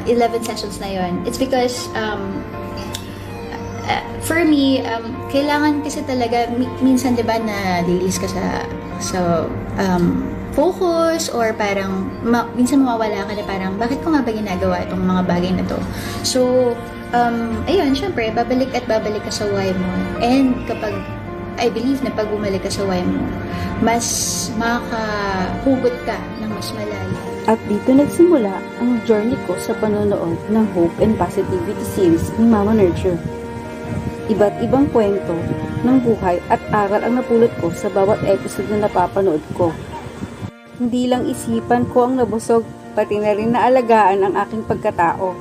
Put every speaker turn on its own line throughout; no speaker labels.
11 sessions na yon. It's because for me, kailangan kasi talaga, minsan diba na release ka sa focus or parang minsan mawawala ka na parang bakit ko nga ba ginagawa itong mga bagay na to. So, ayun, syempre, babalik at babalik ka sa why mo. And kapag, I believe na pag bumalik ka sa why mo, mas makahugot ka ng mas malalim.
At dito nagsimula ang journey ko sa panonood ng Hope and Positivity series ni Mama Nurture. Iba't ibang kwento ng buhay at aral ang napulot ko sa bawat episode na napapanood ko. Hindi lang isipan ko ang nabusog, pati na rin naalagaan ang aking pagkatao.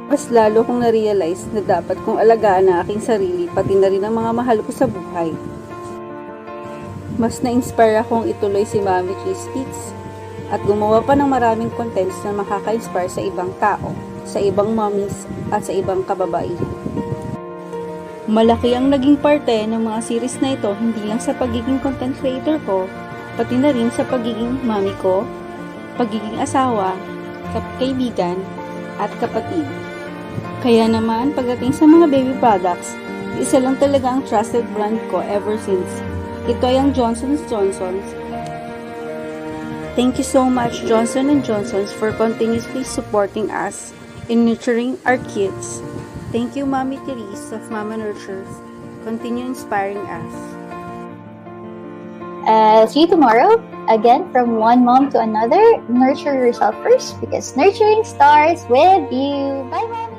Mas lalo kong na-realize na dapat kong alagaan ang aking sarili, pati na rin ang mga mahal ko sa buhay. Mas na-inspire akong ituloy si Mami Chi Speaks at gumawa pa ng maraming contents na makaka-inspire sa ibang tao, sa ibang mommies at sa ibang kababaihan. Malaki ang naging parte ng mga series na ito hindi lang sa pagiging content creator ko, pati na rin sa pagiging mami ko, pagiging asawa, kaibigan, at kapatid. Kaya naman, pagdating sa mga baby products, isa lang talaga ang trusted brand ko ever since. Ito ay ang Johnson & Johnson's. Thank you so much Johnson & Johnson's for continuously supporting us in nurturing our kids. Thank you Mommy Therese of Mama Nurture. Continue inspiring us.
See you tomorrow. Again, from one mom to another, nurture yourself first because nurturing starts with you. Bye, Mommy.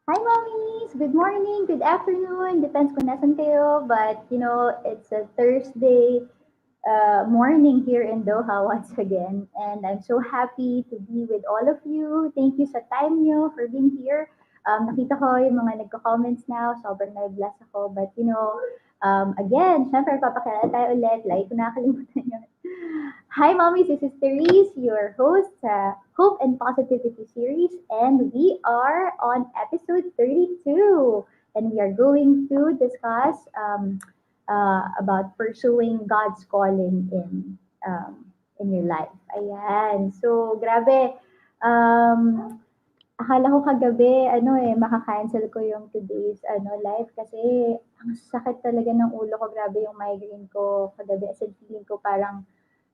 Hi, mommies! Good morning, good afternoon. Depends kung nasan kayo. But, it's a Thursday morning here in Doha once again. And I'm so happy to be with all of you. Thank you sa time nyo for being here. Nakita ko yung mga nagko-comments now. Sobrang na-bless ako. But, again, syempre, papakilala tayo ulit. Like, kung nakakalimutan nyo. Hi, mommies. This is Therese, your host sa Hope and Positivity series. And we are on episode 32. And we are going to discuss about pursuing God's calling in your life. Ayan. So, grabe. Akala ko kagabi, maka-cancel ko yung today's live kasi ang sakit talaga ng ulo ko. Grabe yung migraine ko kagabi. As in, feeling ko parang,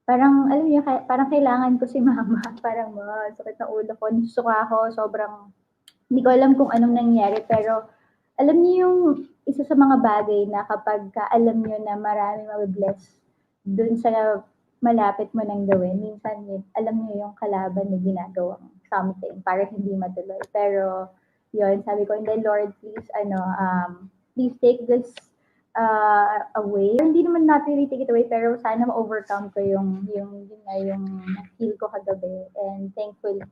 alam niyo, parang kailangan ko si mama. Parang sakit ng ulo ko. Nasusuka ako. Sobrang, hindi ko alam kung anong nangyari. Pero, alam niyo yung isa sa mga bagay na kapag alam niyo na marami mabibless dun sa malapit mo nang gawin, minsan alam niyo yung kalaban na ginagawang something para hindi matuloy. Pero, yun, sabi ko, hindi, Lord, please, please take this away. Hindi naman natin really take it away, pero sana ma-overcome ko yung feel ko kagabi. And thankfully,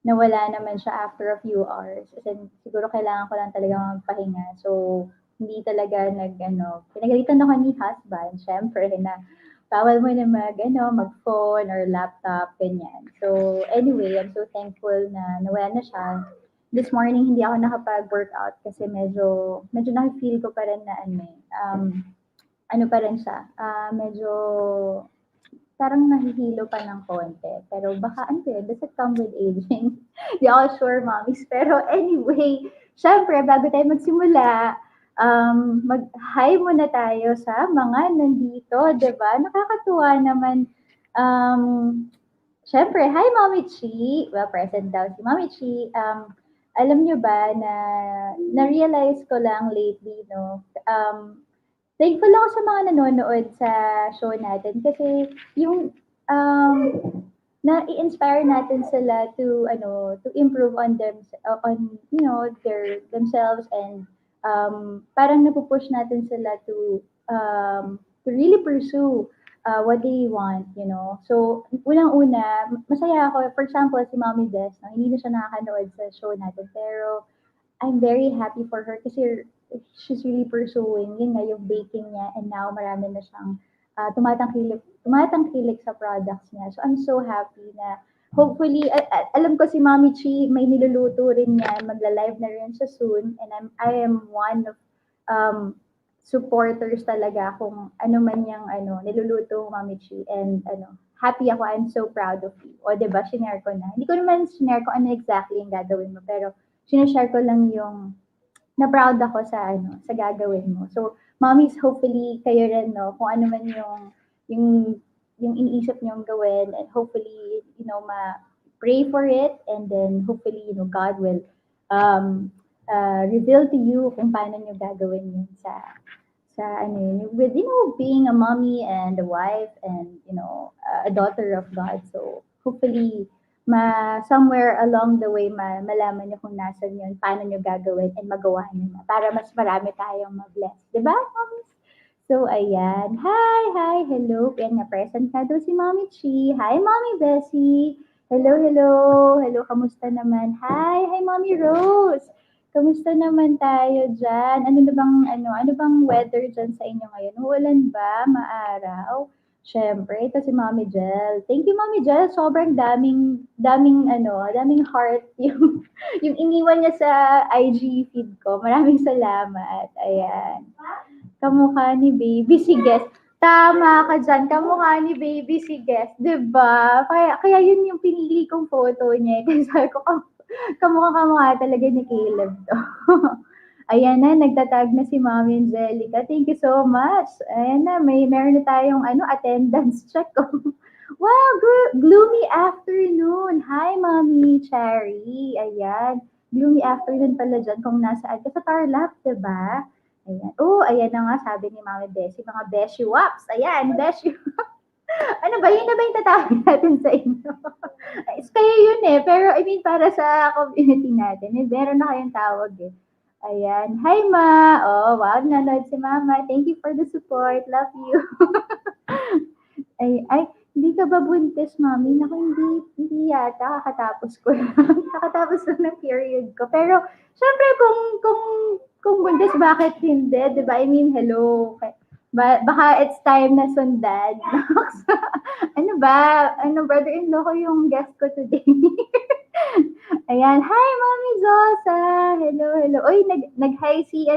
nawala naman siya after a few hours. Kasi siguro kailangan ko lang talaga magpahinga. So, hindi talaga pinagalitan ako ni husband, syempre, na bawal mo na mag-phone or laptop, ganyan. So, anyway, I'm so thankful na nawala na siya. This morning, hindi ako nakapag-workout kasi medyo nakifeel ko pa rin na pa rin siya. Medyo parang nahihilo pa ng konti. Pero baka does it come with aging? Di ako sure, mommies. Pero anyway, syempre, bago tayo magsimula, mag-hi muna tayo sa mga nandito, diba? Nakakatuwa naman. Syempre, hi, Mommy Chi. Well, present daw si Mommy Chi. Alam nyo ba na na-realize ko lang lately, thankful ako sa mga nanonood sa show natin kasi yung na-i-inspire natin sila to improve on themselves and parang napupush natin sila to really pursue what they want, you know. So, unang-una, masaya ako. For example, si Mommy Des, no, hindi na siya nakakanood sa show natin, pero I'm very happy for her kasi she's really pursuing yun nga yung baking niya, and now marami na siyang tumatangkilik sa products niya. So I'm so happy na hopefully alam ko si Mommy Chi may niluluto rin niya, magla-live na rin siya soon, and I am one of supporters talaga kung ano man yung niluluto Mommy Chi, and happy ako. I'm so proud of you. O 'di ba, shinare ko na. Hindi ko naman shinare kung ano exactly yung gagawin mo, pero shine-share ko lang yung na proud ako sa gagawin mo. So, mommies, hopefully kayo rin, no, kung ano man yung yung iniisip niyong gawin, and hopefully, pray for it, and then hopefully, God will um, reveal to you kung paano niyo gagawin yun sa ano yun, with, being a mommy and a wife and, a daughter of God. So, hopefully, somewhere along the way, malaman niyo kung nasan yun, paano niyo gagawin, and magawa niyo na para mas marami tayong ma-bless. Diba, mommies? So, ayan. Hi, hi, hello. Yan nga, present na daw si Mommy Chi. Hi, Mommy Bessie. Hello, hello. Hello, kamusta naman? Hi, hi, Mommy Rose. Kamusta naman tayo diyan? Ano bang weather diyan sa inyo ngayon? Uulan ba? Maaraw? Siyempre, ito si Mommy Jel. Thank you, Mommy Jel. Sobrang daming heart yung iniwan niya sa IG feed ko. Maraming salamat. Ayan. Kamukha ni Baby si Guest. Tama ka dyan. Kamukha ni Baby si Guest. 'Di ba? Kaya yun yung pinili kong photo niya. Kasi sabi ko, kamukha talaga ni Caleb 'to. Ayan na, nagtatag na si Mami Angelica. Thank you so much. Ayan na, meron na tayong attendance check. Wow, gloomy afternoon. Hi, Mami Cherry. Ayan. Gloomy afternoon pala dyan kung nasaan ka sa Tarlac, diba? Ayan. Oh, ayan na nga, sabi ni Mami Beshi, mga Beshi Waps. Ayan, Beshi. Ano ba, yun na ba yung tatawag natin sa inyo? Kayo yun eh, pero I mean, para sa community natin, meron na kayong tawag eh. Ayan. Hi, Ma. Oh, wow, nanonood si Mama. Thank you for the support. Love you. Ay, hindi ka ba buntis, Mami? Naku, hindi yata. Kakatapos ko lang. Kakatapos lang ng period ko. Pero, syempre, kung buntis, bakit hindi? Diba? I mean, hello. Baka it's time na sundan. Ano ba? Brother-in-law ko yung guest ko today. Ayan. Hi, Mommy Zosa! Hello, hello. Uy, nag-hi si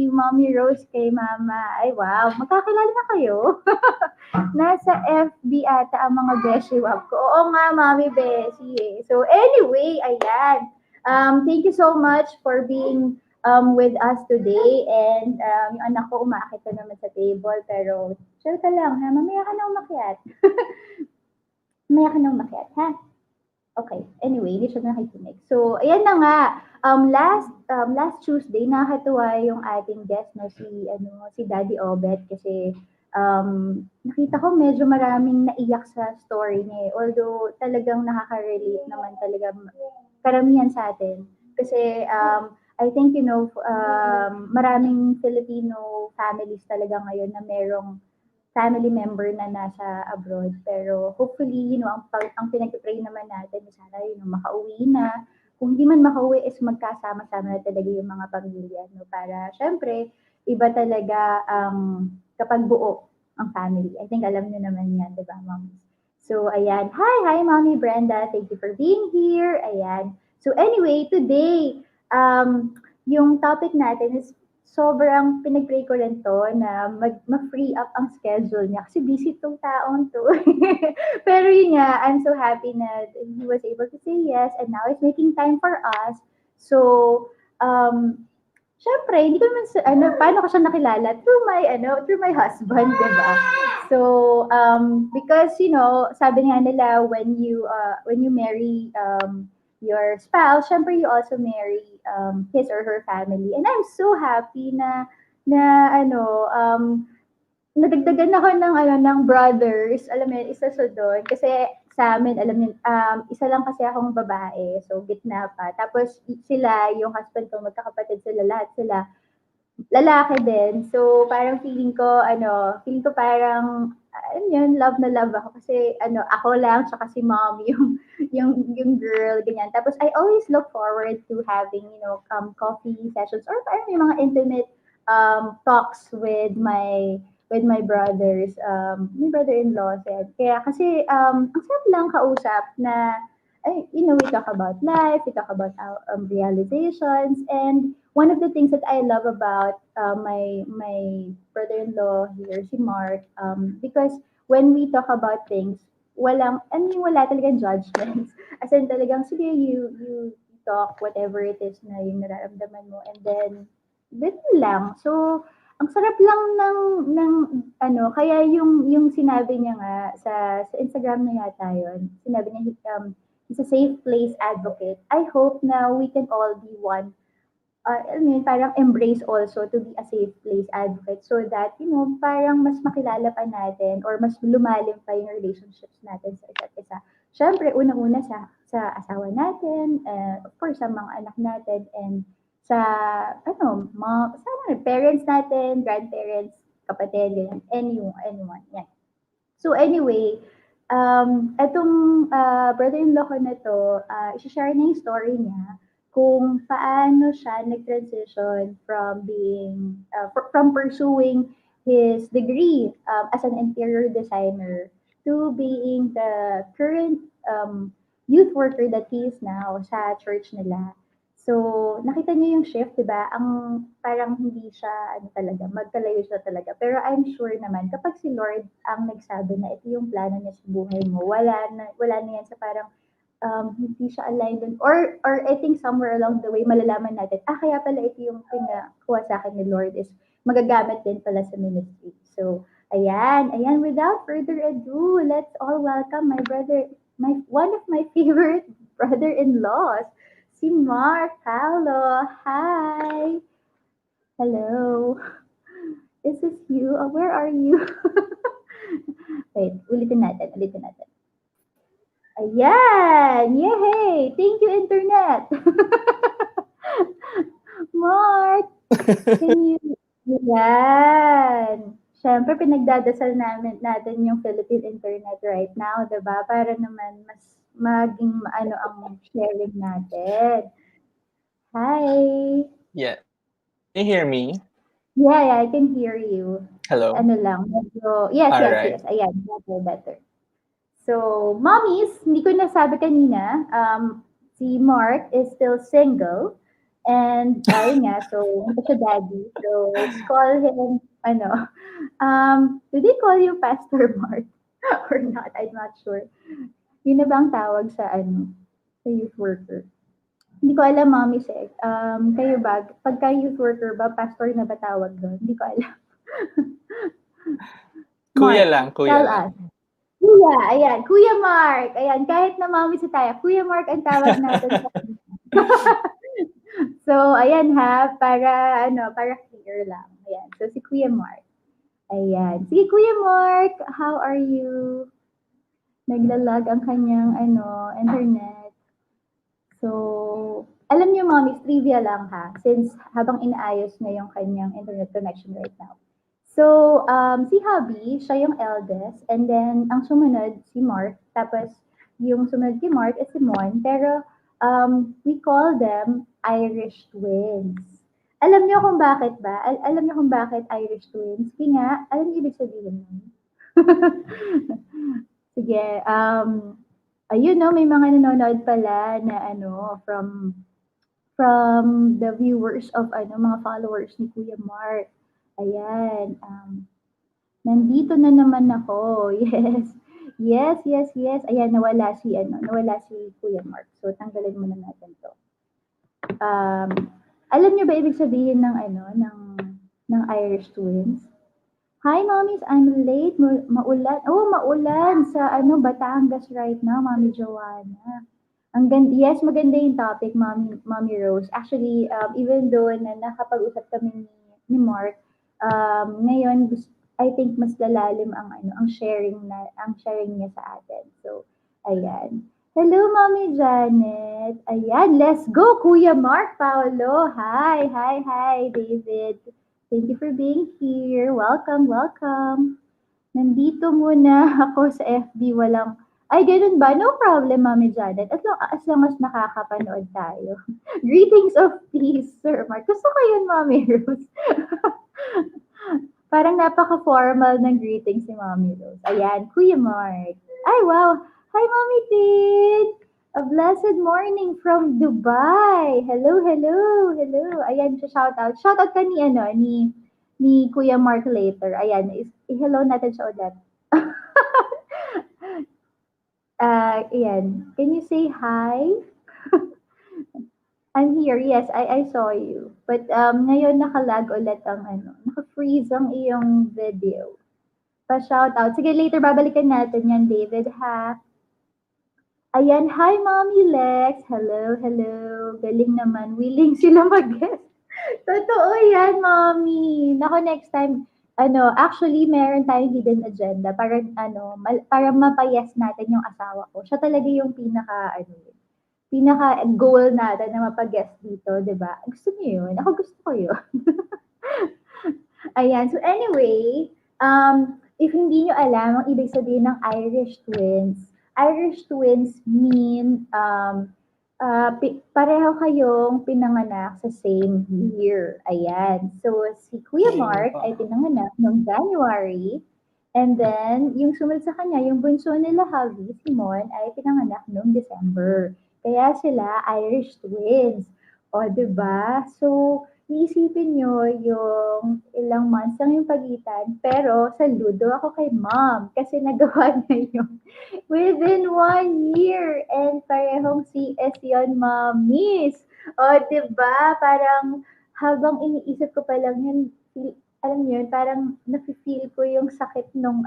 Mommy Rose kay Mama. Ay, wow. Magkakilala na kayo? Nasa FB ata ang mga beshi wap ko. Oo nga, Mommy Beshi eh. So, anyway, ayan. Thank you so much for being with us today. And yung anak ko umakit na naman sa table. Pero, chill ka lang, ha? Mamaya ka na umakyat. Mamaya ka na umakyat, ha? Okay. Anyway, hindi siya nakikinig. So, ayan na nga. Last Tuesday, nakakatuwa yung ating guest, no, si Daddy Obet, kasi nakita ko medyo maraming naiyak sa story niya. Although talagang nakaka-relate naman talaga karamihan sa atin. Kasi I think, maraming Filipino families talaga ngayon na merong family member na nasa abroad. Pero hopefully, ang pinag-pray naman natin, sana makauwi na. Kung hindi man makauwi, is magkasama-sama na talaga yung mga pamilya. No? Para, syempre, iba talaga kapag buo ang family. I think alam niyo naman yan, di ba, Mom? So, ayan. Hi, Mommy Brenda. Thank you for being here. Ayan. So, anyway, today, yung topic natin is sobrang pinag-pray ko rin to na ma-free up ang schedule niya kasi busy tong taong to. Pero yun nga, I'm so happy na he was able to say yes, and now he's making time for us. So, syempre, hindi ko naman, paano ko siya nakilala? Through my husband, diba? So, because, sabi nga nila, when you marry, your spouse, syempre you also marry his or her family. And I'm so happy na nadagdagan ako ng brothers. Alam mo yun, isa sa doon. Kasi sa amin, alam niyo, isa lang kasi akong babae. So, gitna pa. Tapos sila, yung husband ko, magkakapatid sila, lahat sila lalaki din. So, parang feeling ko parang yun, love na love ako kasi ano, ako lang tsaka si mom yung girl, ganyan. Tapos I always look forward to having, coffee sessions or parang yung mga intimate talks with my brothers, my brother-in-law said. Kaya kasi ang sarap lang kausap na we talk about life, we talk about our realizations, and one of the things that I love about my brother-in-law here, si Mark, because when we talk about things, wala talagang judgments. As in talagang, sige, you talk whatever it is na yung nararamdaman mo, and then, ganun lang. So, ang sarap lang ng kaya yung sinabi niya nga sa Instagram na yata yun, sinabi niya, is a safe place advocate. I hope na we can all be one. Alam mo yun, parang embrace also to be a safe place advocate so that, parang mas makilala pa natin or mas lumalim pa yung relationships natin sa isa't isa. Siyempre, unang-una sa asawa natin, of course, sa mga anak natin, and sa, sa mga parents natin, grandparents, kapatid, ganyan, anyone, yan. So anyway, etong brother-in-law ko na 'to, i-she-share niya yung story niya kung paano siya nag-transition from from pursuing his degree as an interior designer to being the current youth worker that he is now sa church nila. So, nakita niyo yung shift, 'di ba? Ang parang hindi siya ano talaga, magkalayo siya talaga. Pero I'm sure naman kapag si Lord ang nagsabi na ito yung plano niya sa buhay mo, wala na yan sa parang hindi siya aligned dun. Or I think somewhere along the way malalaman natin, kaya pala ito yung pinakuha sa akin ni Lord is magagamit din pala sa ministry. So, ayan, without further ado, let's all welcome one of my favorite brother-in-laws, si Mark Paolo. Hi! Hello. Is this you? Where are you? Wait, ulitin natin. Ayan! Yay! Thank you, Internet! Mark! Can you... Ayan! Siyempre, pinagdadasal natin yung Philippine Internet right now, diba? Para naman mas maging ano ang sharing natin. Hi!
Yeah. Can you hear me?
Yeah, I can hear you.
Hello?
Ano lang, medyo... Yes.
Alright.
Ayan, better. So, mommies, hindi ko nasabi kanina, si Mark is still single. And, ayun nga, so, hindi siya daddy. So, let's call him, do they call you Pastor Mark? Or not? I'm not sure. Yun na ba ang tawag sa youth worker? Hindi ko alam, mommies eh. Kayo ba? Pagka youth worker ba, pastor na ba tawag doon? Hindi ko alam.
Kuya
Mark,
lang.
tell us. Kuya, ayan. Kuya Mark. Ayan, kahit na mami sa tayo, Kuya Mark ang tawag natin sa So, ayan ha, para clear lang. Ayan. So, si Kuya Mark. Ayan. Sige, Kuya Mark, how are you? Naglalag ang kanyang internet. So, alam niyo, mommies, trivia lang ha, since habang inaayos niya yung kanyang internet connection right now. So, si Hubby, siya yung eldest, and then ang sumunod si Mark, tapos yung sumunod kay Mark is si Mon, pero we call them Irish twins. Alam niyo kung bakit ba? Alam niyo kung bakit Irish twins? Kasi nga, alam niyo ibig sabihin nun? Sige, ayun no, may mga nanonood pala na from the viewers of mga followers ni Kuya Mark. Ayan, nandito na naman ako. Yes. Ayan, nawala si Kuya Mark. So, tanggalin muna natin to. Alam niyo ba ibig sabihin ng Irish twins? Hi, mommies, I'm late. Maulan. Oh, maulan sa Batangas right now, Mommy Joanna. Yes, maganda yung topic, Mommy Rose. Actually, even though na nakapag-usap kami ni Mark, ngayon I think mas lalalim ang sharing niya sa atin. So, ayan. Hello, Mommy Janet. Ayan, let's go, Kuya Mark Paolo. Hi, David. Thank you for being here. Welcome. Nandito muna ako sa FB, walang ay ganun ba? No problem, Mami Janet. As long as nakakapanood tayo. Greetings of peace, Sir Mark. Gusto ko yun, Mami Rose. Parang napaka-formal ng greetings ni Mami Rose. Ayan, Kuya Mark. Ay, wow. Hi, Mami Tin. A blessed morning from Dubai. Hello, hello, hello. Ayan, shout out. Shout out ka ni, ni Kuya Mark later. Ayan, hello natin siya ulit. Ayan. Can you say hi? I'm here. Yes, I saw you. But ngayon nakalag ulit ang naka-freeze ang iyong video. Pa-shoutout. Sige, later babalikan natin yan, David, ha? Ayan, hi, Mommy Lex. Hello, hello. Galing naman. Willing sila mag-guest. Totoo yan, Mommy. Nako, next time, actually, meron tayong hidden agenda para, para mapayas natin yung asawa ko. Siya talaga yung pinaka-goal natin na mapag-guest dito, di ba? Gusto niyo yun? Ako gusto ko yun. Ayan. So anyway, if hindi nyo alam, ang ibig sabihin ng Irish twins mean pareho kayong pinanganak sa same year. Ayan. So si Kuya Mark ay pinanganak noong January. And then, yung sumunod sa kanya, yung bunso nila Javi, Simon, ay pinanganak noong December. Kaya sila Irish twins. O, diba? So, iisipin nyo yung ilang months lang yung pagitan. Pero, saludo ako kay mom kasi nagawa niya yung within 1 year. And parehong CS yun, mommies. O, diba? Parang habang iniisip ko pa lang yun, alam niyo yun, parang nafe-feel ko yung sakit nung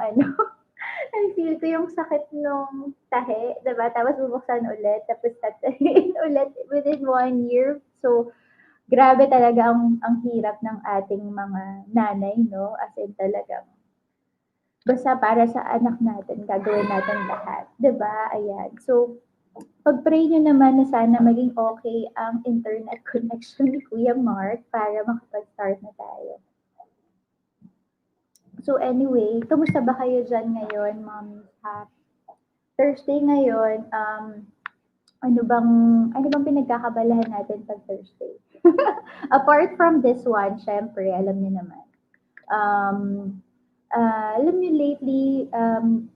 nafe-feel ko yung sakit nung tahe, 'di ba? Tapos bubuksan ulit, tapos tatahiin ulit within 1 year. So, grabe talaga ang hirap ng ating mga nanay, no? As in talagang basta para sa anak natin, gagawin natin lahat, 'di ba? Ayan. So, pag-pray nyo naman na sana maging okay ang internet connection ni Kuya Mark para makapag-start na tayo. So anyway, kamusta ba kayo dyan ngayon, Mommy? Thursday ngayon, ano bang pinagkakabalahan natin pag Thursday? Apart from this one, syempre, alam niyo naman. Alam niyo lately,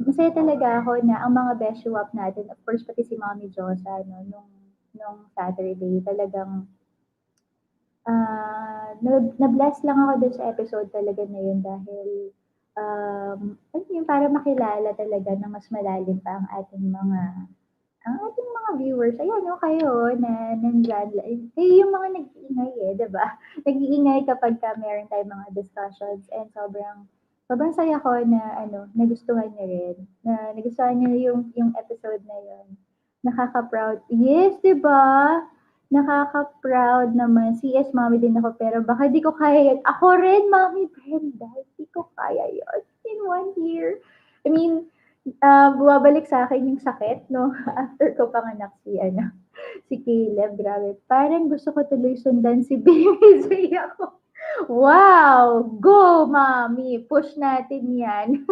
masaya talaga ako na ang mga beshiwap natin, of course, pati si Mommy Josa, no, nung Saturday, talagang na-bless lang ako dun sa episode talaga na yun dahil alam yun, para makilala talaga ng mas malalim pa ang ating mga viewers. Ayan, no, kayo na nandyan. Kayo yung mga nag-iingay diba? Nag-iingay kapag meron tayong mga discussions and sobrang saya ko na nagustuhan niyo rin. Na nagustuhan niyo yung episode na yun. Nakaka-proud. Yes, diba? Nakaka-proud naman. CS mommy din ako, pero baka di ko kaya yan. Ako rin, Mami Brenda. Di ko kaya yun in 1 year. I mean, bumabalik sa akin yung sakit, no? After ko panganak si Caleb, grabe. Parang gusto ko tuloy sundan si Baby Zay ako. Wow! Go, Mami! Push natin yan.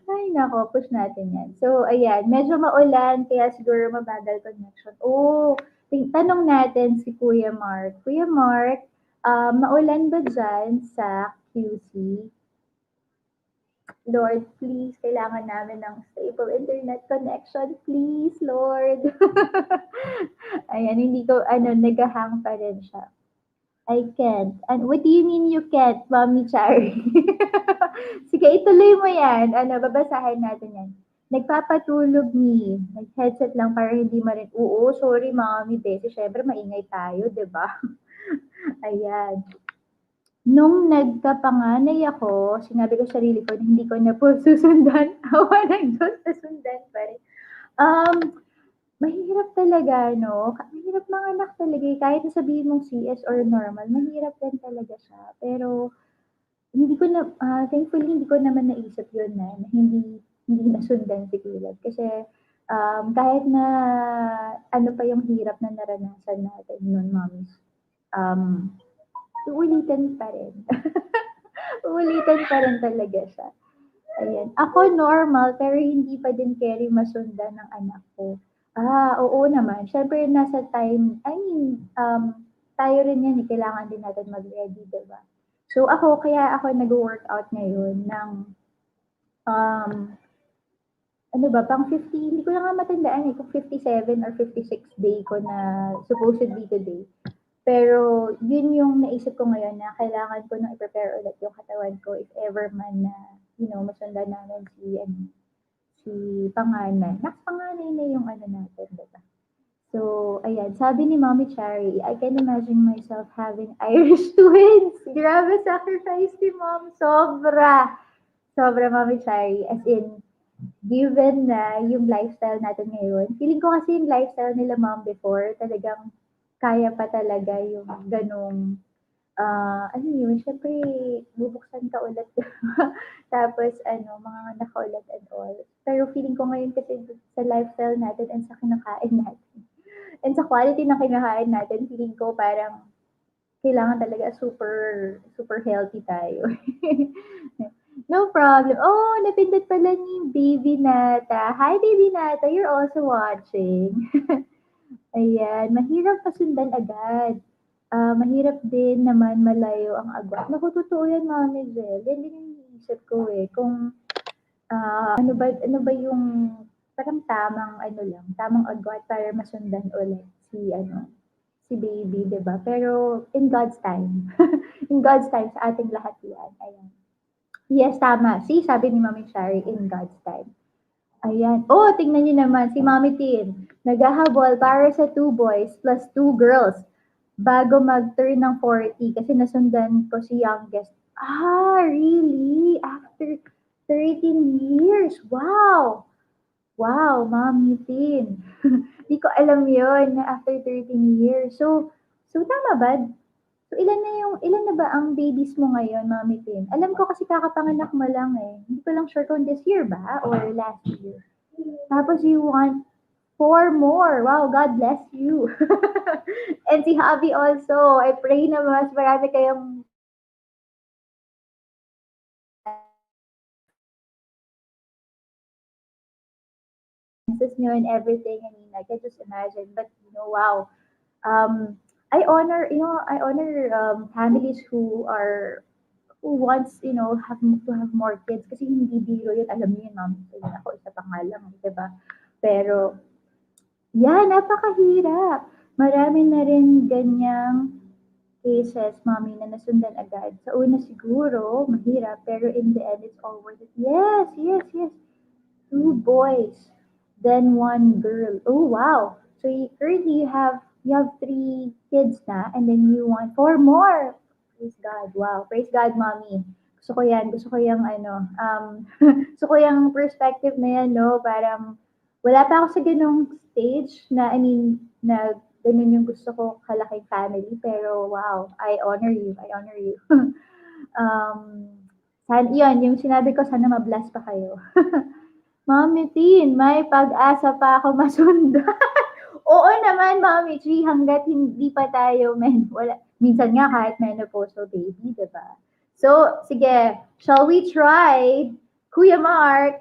Ay nako, push natin yan. So, ayan, medyo maulan, kaya siguro mabagal connection. Oh, tanong natin si Kuya Mark. Kuya Mark, maulan ba dyan sa QC? Lord, please, kailangan namin ng stable internet connection. Please, Lord. Ayan, hindi ko, nag-hang pa rin siya. I can't. And what do you mean you can't, Mommy Chari? Sige, ituloy mo yan. Babasahin natin yan. Nagpapatulog ni. Nag-headset lang para hindi marin. Oo, sorry, Mommy Bessie. Siyempre, maingay tayo, di ba? Ayan. Nung nagkapanganay ako, sinabi ko sa sarili ko, hindi ko na po susundan. Awa ng Diyos, nasundan pa rin. Mahirap talaga, no? Mahirap manganak talaga. Kahit na sabihin mong CS or normal, mahirap din talaga siya. Pero, hindi ko na, thankfully, hindi ko naman naisip yun na hindi nasundan si Caleb. Kasi, kahit na ano pa yung hirap na naranasan natin noon, mommies, uulitin pa rin. Uulitin pa rin talaga siya. Ayan. Ako normal, pero hindi pa din carry masundan ng anak ko. Oo naman. Siyempre nasa time, tayo rin yan, kailangan din natin mag-ready, diba? So ako, kaya ako nag-workout ngayon ng, um, ano ba, pang 50, hindi ko na nga matandaan kung 57 or 56 day ko na supposedly today. Pero yun yung naisip ko ngayon na kailangan ko nang i-prepare ulit yung katawan ko if ever man na, masundan namin si panganay. Panganay na yung ano natin, diba? So, ayan, sabi ni Mommy Cherry, I can imagine myself having Irish twins. Grabe sacrifice ni Mom. Sobra. Sobra, Mommy Cherry. As in, given na yung lifestyle natin ngayon, feeling ko kasi yung lifestyle nila Mom before, talagang kaya pa talaga yung ganong ano yun, syempre bubuksan ka ulit. Tapos ano, mga anak ka ulit and all. Pero feeling ko ngayon kasi sa lifestyle natin and sa kinakain natin. And sa quality ng kinakain natin, feeling ko parang kailangan talaga super, super healthy tayo. No problem. Oh, napindot pala ni Baby Nata. Hi, Baby Nata. You're also watching. Ayan, mahirap pasundan agad. Mahirap din naman malayo ang agwat. Naku, totoo yan, Mami Zel. Yan din yung iniisip ko eh. Kung ano ba yung parang tamang agwat para masundan ulit si baby, 'di ba? Pero in God's time. In God's time sa ating lahat 'yan. Ayan. Yes, tama. See, sabi ni Mami Shari, in God's time. Ayan. Oh, tingnan niyo naman si Mami Tin. Naghahabol para sa 2 boys plus 2 girls bago mag-turn ng 40 kasi nasundan ko si youngest. Really? After 13 years? Wow! Wow, Mommy Tin. Di ko alam yon na after 13 years. So tama ba? So ilan na ba ang babies mo ngayon, Mommy Tin? Alam ko kasi kakapanganak mo lang eh. Hindi ko lang sure kung this year ba or last year. Tapos you want 4 more. Wow, God bless you. And si Javi also. I pray na mas marami kayong chances nyo and everything. I mean, I can just imagine. But, wow. Um, I honor families who wants, to have more kids kasi hindi biro yun. Alam niyo yun, ma'am. Kasi ako, isa pa nga lang, di ba? Pero, napakahirap. Marami na rin ganyang cases, mommy, na nasundan agad. Sa una siguro, mahirap, pero in the end, it's all worth it. Yes, yes, yes. 2 boys, then 1 girl. Oh, wow. So currently you have 3 kids na, and then you want 4 more. Praise God. Wow. Praise God, mommy. Gusto ko yan. Gusto ko yung gusto ko yung perspective na yan, no? Parang, wala pa ako sa ganung stage na, na ganun yung gusto ko kalaking family. Pero, wow. I honor you. I honor you. Yun, yung sinabi ko, sana ma-bless pa kayo. Mami Tin, may pag-asa pa ako masundan. Oo naman, Mami Chi, hanggat hindi pa tayo wala. Minsan nga kahit menopausal baby, diba? So, sige, shall we try? Kuya Mark.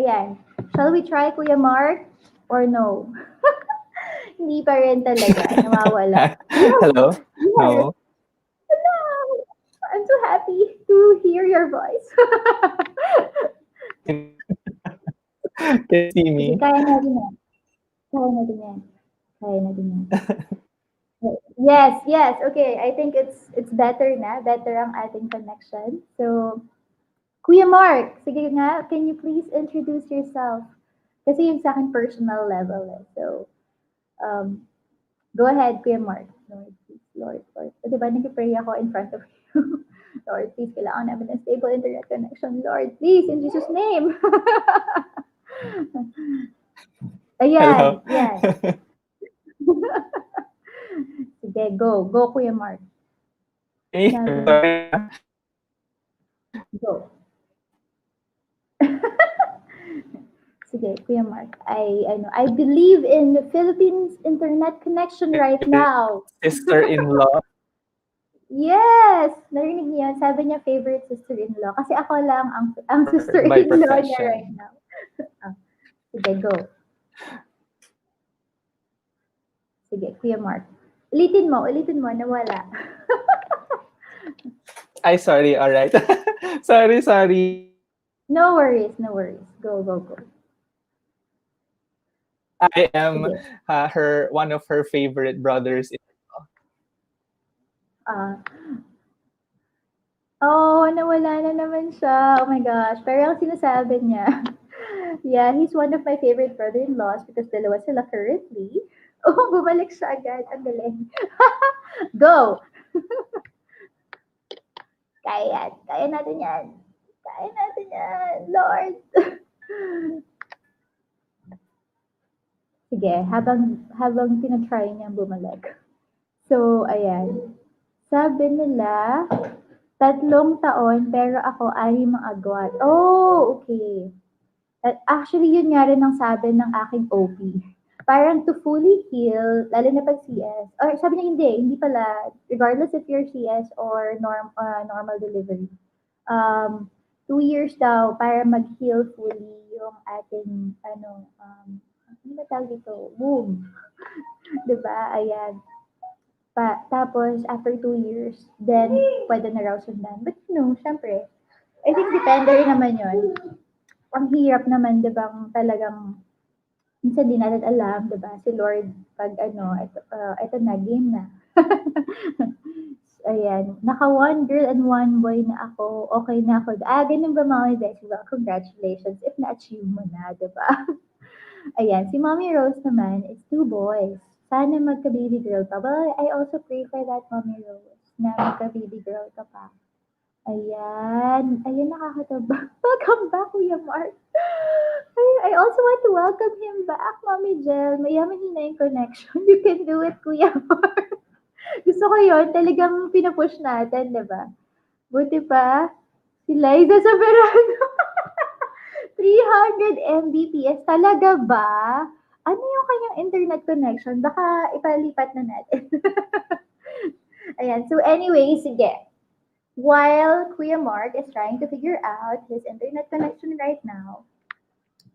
Ayan. Shall we try, Kuya Mark? Or no? Hindi pa rin talaga. Nawawala.
Hello? No.
Hello. I'm so happy to hear your voice.
Can you see
Sige,
me?
kaya natin yan. Kaya natin yan. Kaya natin yan. Yes, yes. Okay, I think it's better na. Better ang ating connection. So, Kuya Mark, sige nga, can you please introduce yourself? Kasi yung sa akin personal level eh. So, go ahead, Kuya Mark. Lord, please, Lord, Lord. So, diba, nag-pray ako in front of you. Lord, please, kailangan namin ng stable internet connection. Lord, please, in Jesus' name. Ayan,
Hello?
yan. Sige, go. Go, Kuya Mark.
Sorry.
Go. Sige, Kuya Mark. I believe in the Philippines internet connection right now.
Sister-in-law.
Yes! Narinig niyo yun? Sabi niya favorite sister-in-law. Kasi ako lang ang
By
sister-in-law niya right
profession.
now. Ah, sige, go. Sige, Kuya Mark. Ulitin mo, nawala.
Ay, sorry. All right. Sorry, sorry.
No worries, no worries. Go, go, go.
I am
Sige.
her one of her favorite brothers.
Ah, oh, nawala na naman siya. Oh my gosh. Pero ang sinasabi niya, yeah, he's one of my favorite brother-in-laws because dalawa sila currently. Oh, bumalik siya agad. Ang galing. Go! Kaya yan. Kaya natin yan. Kaya natin yan. Lord. Sige, habang tinatry niyang bumalik. So, ayan. Sabi nila, 3 taon, pero ako 6 ang agwat. Oh, okay. Actually, yun nga rin ang sabi ng aking OP. Parang to fully heal, lalo na pag CS, or sabi niya hindi pala, regardless if you're CS or normal delivery. Um, 2 years daw para mag-heal fully yung ating, ano ba tawag dito? Womb. 'Di ba? Ayan. Tapos, after 2 years, then, pwede na raw sundan. But, syempre, I think depende rin naman yun. Ang hirap naman, di ba, talagang, minsan di natin alam, di ba, si Lord, pag ito na, game na. Ayan, naka one girl and one boy na ako, okay na ako. Ganun ba mga best? Well, congratulations if na-achieve mo na, di ba? Ayan, si Mommy Rose naman is 2 boys. Sana magka-baby girl pa. Well, I also pray for that, Mommy Rose, na magka-baby girl ka pa. Ayan. Ayan, nakakataba. Welcome back, Kuya Mark. I also want to welcome him back, Mommy Jel. Mayaman na yung connection. You can do it, Kuya Mark. Gusto ko yun. Talagang pinupush natin, di ba? Buti pa, si Liza Soberano. 300 Mbps. Talaga ba? Ano yung kanyang internet connection? Baka ipalipat na natin. Ayan. So anyway, sige. While Kuya Mark is trying to figure out his internet connection right now,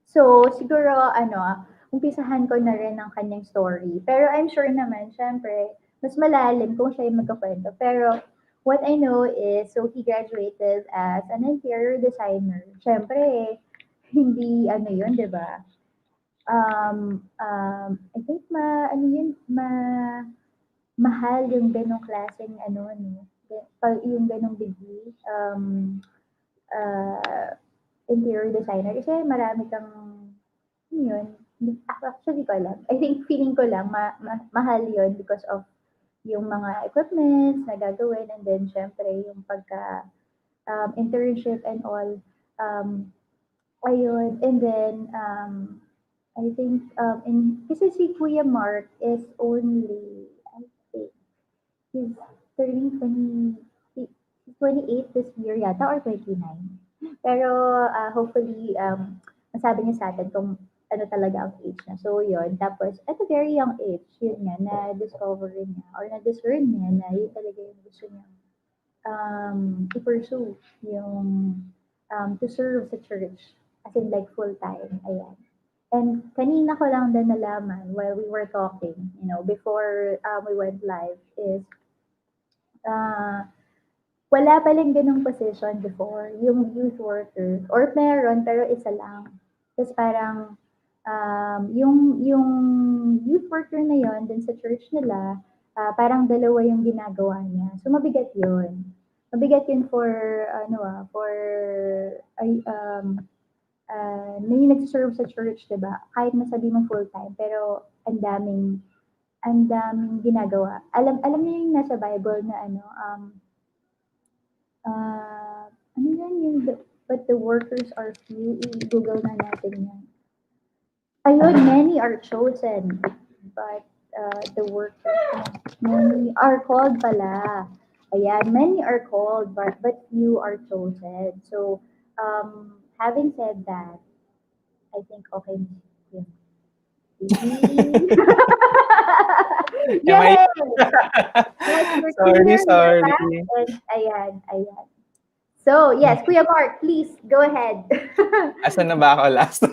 so siguro, umpisahan ko na rin ang kanyang story. Pero I'm sure naman, syempre, mas malalim kung siya yung magkakwento. Pero what I know is, so he graduated as an interior designer. Syempre, hindi ano yun, di ba? I think ano yun, mahal yung ganong klaseng no, yung ganong degree, uh, interior designer. Kasi marami kang, yun, actually ko alam. I think feeling ko lang, mahal yun because of yung mga equipments na gagawin and then syempre yung pagka internship and all. Um, Ayun, and then, I think, kasi si Kuya Mark is only, I think, he's turning 28 this year yata or 29. Pero, hopefully, masabi niya sa atin kung ano talaga ang age niya. So, yun. Tapos, at a very young age, yun nga, na-discover niya or na-discern niya na yun talaga yung gusto niya i-pursue yung to serve sa church as in like full time. Ayan. And kanina ko lang din nalaman while we were talking, before we went live is uh, wala palang ganung position before, yung youth worker. Or meron, pero isa lang. Tapos parang, yung youth worker na yon dun sa church nila, parang dalawa yung ginagawa niya. So, mabigat yun. Mabigat yun for, for, ay, na yung nag-serve sa church, diba? Kahit masabi mong full-time, pero ang daming ginagawa. Alam niyo yung nasa Bible na ano yan yung but the workers are few. I-google na natin yan. Ayun, many are chosen, but the workers, many are called pala. Ayan, many are called, but few are chosen. So, having said that, I think okay na yun.
Am I?
Yes! Yes, we're
Sorry,
clear, we're back,
sorry.
and ayan. So, yes, Kuya Mark, please, go ahead.
Asan na ba ako last?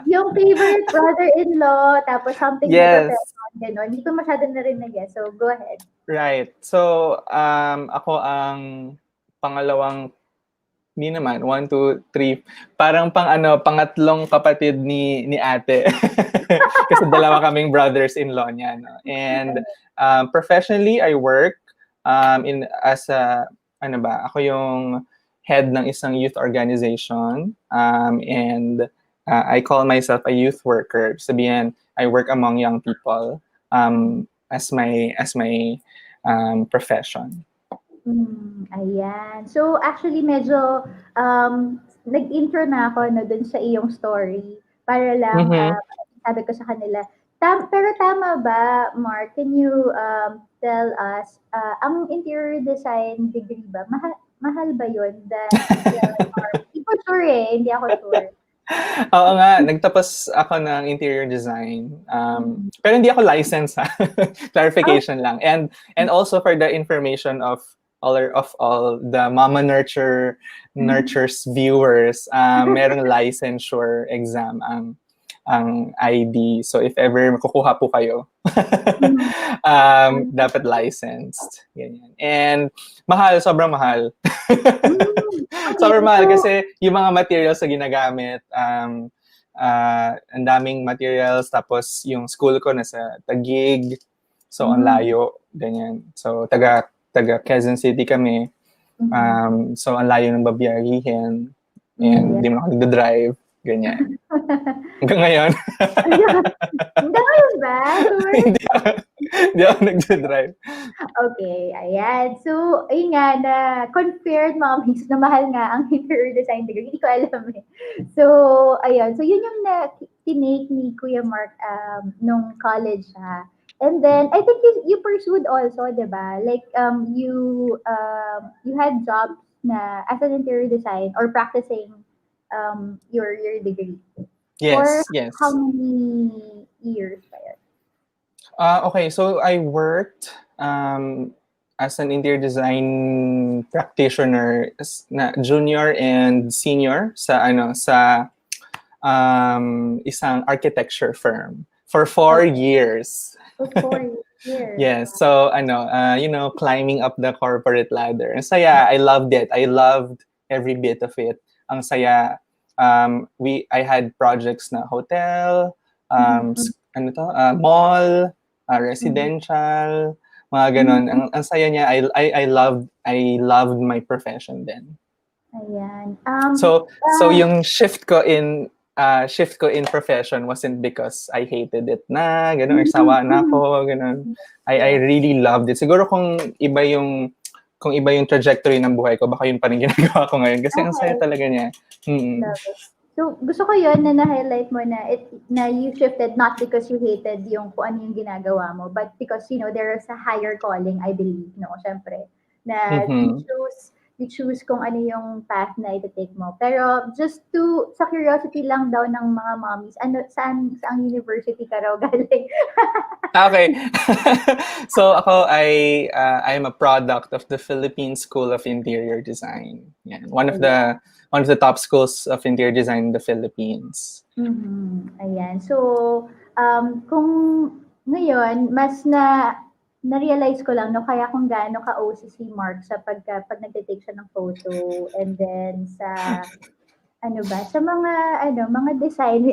Yung favorite brother-in-law, tapos something na
Yes,
profession, gano'n. Hindi ko masyado narinig eh, so go ahead.
right. So, ako ang pangalawang, hindi naman, 1, 2, 3, parang pangatlong kapatid ni ate. Kasi dalawa kaming brothers-in-law niya, no? And professionally, I work as a, ako yung head ng isang youth organization. And I call myself a youth worker. Sabihin, I work among young people as my profession.
Ayan. So, actually, medyo nag-intro na ako no, dun sa iyong story para lang
Mm-hmm.
sabi ko sa kanila. Pero tama ba, Mark? Can you tell us, ang interior design degree ba, mahal ba yun than or hindi ko sure eh, hindi ako sure.
Oo nga, nagtapos ako ng interior design.
Mm.
Pero hindi ako licensed ha.
Oh,
Clarification lang. And also for the information of all the Mama Nurtures viewers, merong licensure exam ang ID. So if ever kukuha po kayo, dapat licensed. Ganyan. And mahal, sobrang mahal.
okay,
Sobrang mahal
so,
kasi yung mga materials na ginagamit, ang daming materials, tapos yung school ko nasa Taguig, so ang layo, ganyan. So taga Quezon City kami, so ang layo ng babiyahihin, and
yeah.
di mo ako nagda-drive, ganyan. Hanggang ngayon,
Hanggang ngayon ba? Sure?
hindi ako, hindi ako nagda-drive.
Okay, ayan. So, ayun nga, na confirmed mommies na mahal nga ang interior design degree. Hindi ko alam eh. So, ayun. So, yun yung tinake ni Kuya Mark nung college siya. And then, I think you pursued also, di ba? Like, you had jobs na as an interior design or practicing your degree. For
Yes.
how many years pa yun?
Okay, so I worked as an interior design practitioner na junior and senior sa isang architecture firm for 4 years.
For 4 years.
Yes, so climbing up the corporate ladder. Ang saya, I loved it. I loved every bit of it. Ang saya. I had projects na hotel, mall, residential, mga ganon. Ang saya niya. I loved my profession then.
Ayan.
So yung shift ko in profession wasn't because I hated it na, gano'n, or sawa na ako, gano'n. I really loved it. Siguro kung iba yung trajectory ng buhay ko, baka yun pa rin ginagawa ko ngayon. Kasi ang saya talaga niya.
Love it. So, gusto ko yun na na-highlight mo na you shifted not because you hated yung kung ano yung ginagawa mo, but because, there is a higher calling, I believe, no? Syempre, na you choose kung ano yung path na iti-take mo. Pero just sa curiosity lang daw ng mga mommies, saang university ka raw galing?
Okay. So ako I'm a product of the Philippine School of Interior Design. Yeah, one of the top schools of interior design in the Philippines.
Ayan. So, kung ngayon, mas na-realize ko lang, no, kaya kung gaano ka-OC si Mark sa pag nagtitake siya ng photo, and then sa sa mga design,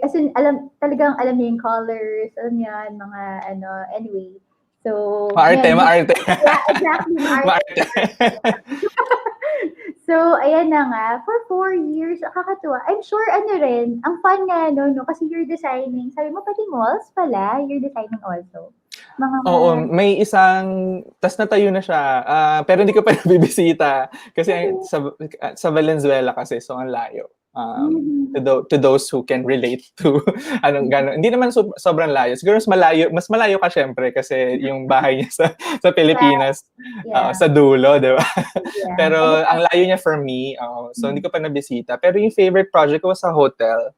as in, talagang alam niya yung colors, alam niya, anyway. So,
Maarte.
Yeah, exactly, maarte. So, ayan na nga, for 4 years, kakatuwa. I'm sure, ang fun nga, no, kasi you're designing. Sabi mo, pati malls pala, you're designing also.
Oo, may isang, tas natayo na siya, pero hindi ko pa nabibisita. Kasi sa Valenzuela kasi, so ang layo. To those who can relate to gano'n. Hindi naman sobrang layo. Siguro mas malayo ka syempre kasi yung bahay niya sa Pilipinas, sa dulo, di ba?
Yeah.
Pero ang layo niya for me, so hindi ko pa nabisita. Pero yung favorite project ko was sa hotel.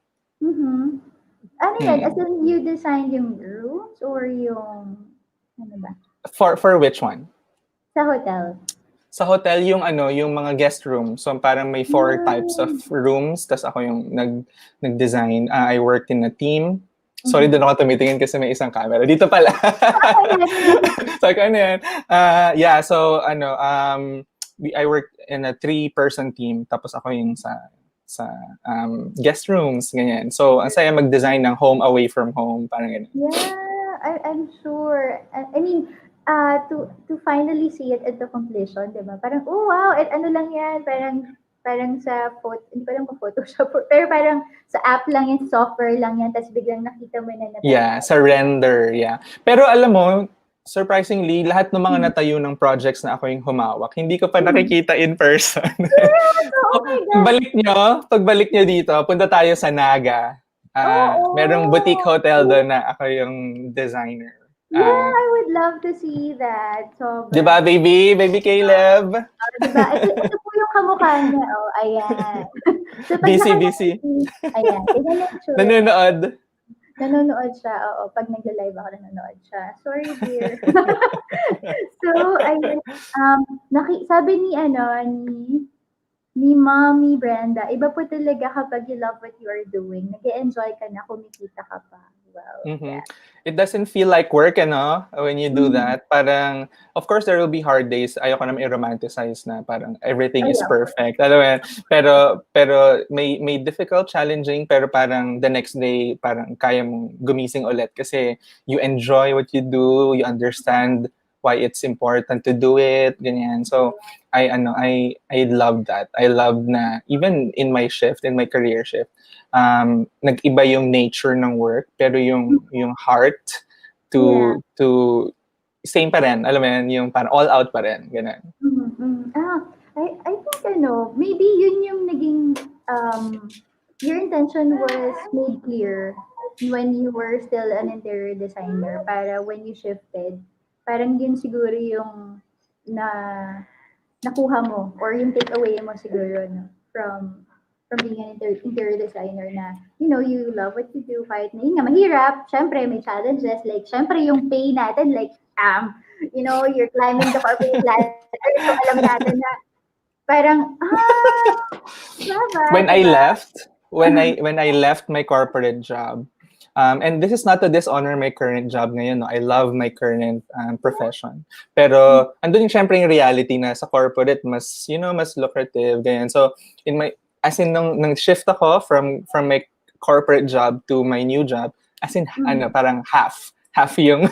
Ano yan? As in, you designed yung rooms or yung, ano ba?
For which one?
Sa hotel.
Sa hotel yung yung mga guest room. So parang may 4 types of
Hmm.
rooms, tas ako yung nag-design. I worked in a team. Sorry,
Mhm.
doon ako tumitingin kasi may isang camera. Dito pala.
Okay.
So ano yan? Yeah, so I worked in a 3-person team, tapos ako yung sa guest rooms, ganyan. So ang saya mag-design ng home away from home, parang ganyan.
Yeah, I'm sure. I mean, to finally see it at the completion, 'di ba? Parang, oh wow, at ano lang 'yan, parang sa hindi ko alam kung Photoshop, pero parang sa app lang 'yan, software lang 'yan, tapos biglang nakita mo na
Yeah,
natapos.
sa render, yeah. Pero alam mo, surprisingly, lahat ng mga
Hmm.
natayo ng projects na ako yung humawak, hindi ko pa
Hmm.
nakikita in person.
Yes!
So,
Oh my God!
pagbalik nyo dito, punta tayo sa Naga. Merong boutique
Oo!
hotel doon na ako yung designer.
Yeah, I would love to see that.
Di ba,
Sobra.
baby Caleb?
Di ba? Ito po yung kamukha niya. Oh, ayan. So, pag
Busy,
nakita
busy.
ayan, tignan yung tsura.
Nanonood.
Nanonood siya, oo. Pag nagla-live ako, nanonood siya. Sorry, dear. So, ayun, sabi ni Mommy Brenda, iba po talaga kapag you love what you are doing. Nag-e-enjoy ka na, kumikita ka pa. Wow.
Mm-hmm.
Yeah.
It doesn't feel like work, when you do
Mm.
that. Parang, of course, there will be hard days. Ayoko na i-romanticize na parang everything is
Ayan.
perfect. Alam mo yan? Pero may difficult, challenging, pero parang the next day, parang kaya mong gumising ulit kasi you enjoy what you do, you understand why it's important to do it, ganyan. So, I love that. I love na, even in my shift, in my career shift, nag-iba yung nature ng work, pero yung heart
Yeah.
to same pa rin. Alam mo yan, yung parang all out pa rin. Ganun.
Mm. I think maybe yun yung naging, your intention was made clear when you were still an interior designer para when you shifted, parang yun siguro yung na nakuha mo or yung takeaway mo siguro no, from being an interior designer na, you love what you do kahit na yun nga, mahirap. Syempre, may challenges. Like, syempre, yung pay natin, like, you're climbing the corporate ladder. So, alam natin na parang, diba?
When I
Diba?
left, when I left my corporate job, and this is not to dishonor my current job ngayon, no? I love my current profession. Pero andun yung syempre yung reality na sa corporate mas mas lucrative ganyan. So as in nung shift ako from my corporate job to my new job, as in parang half yung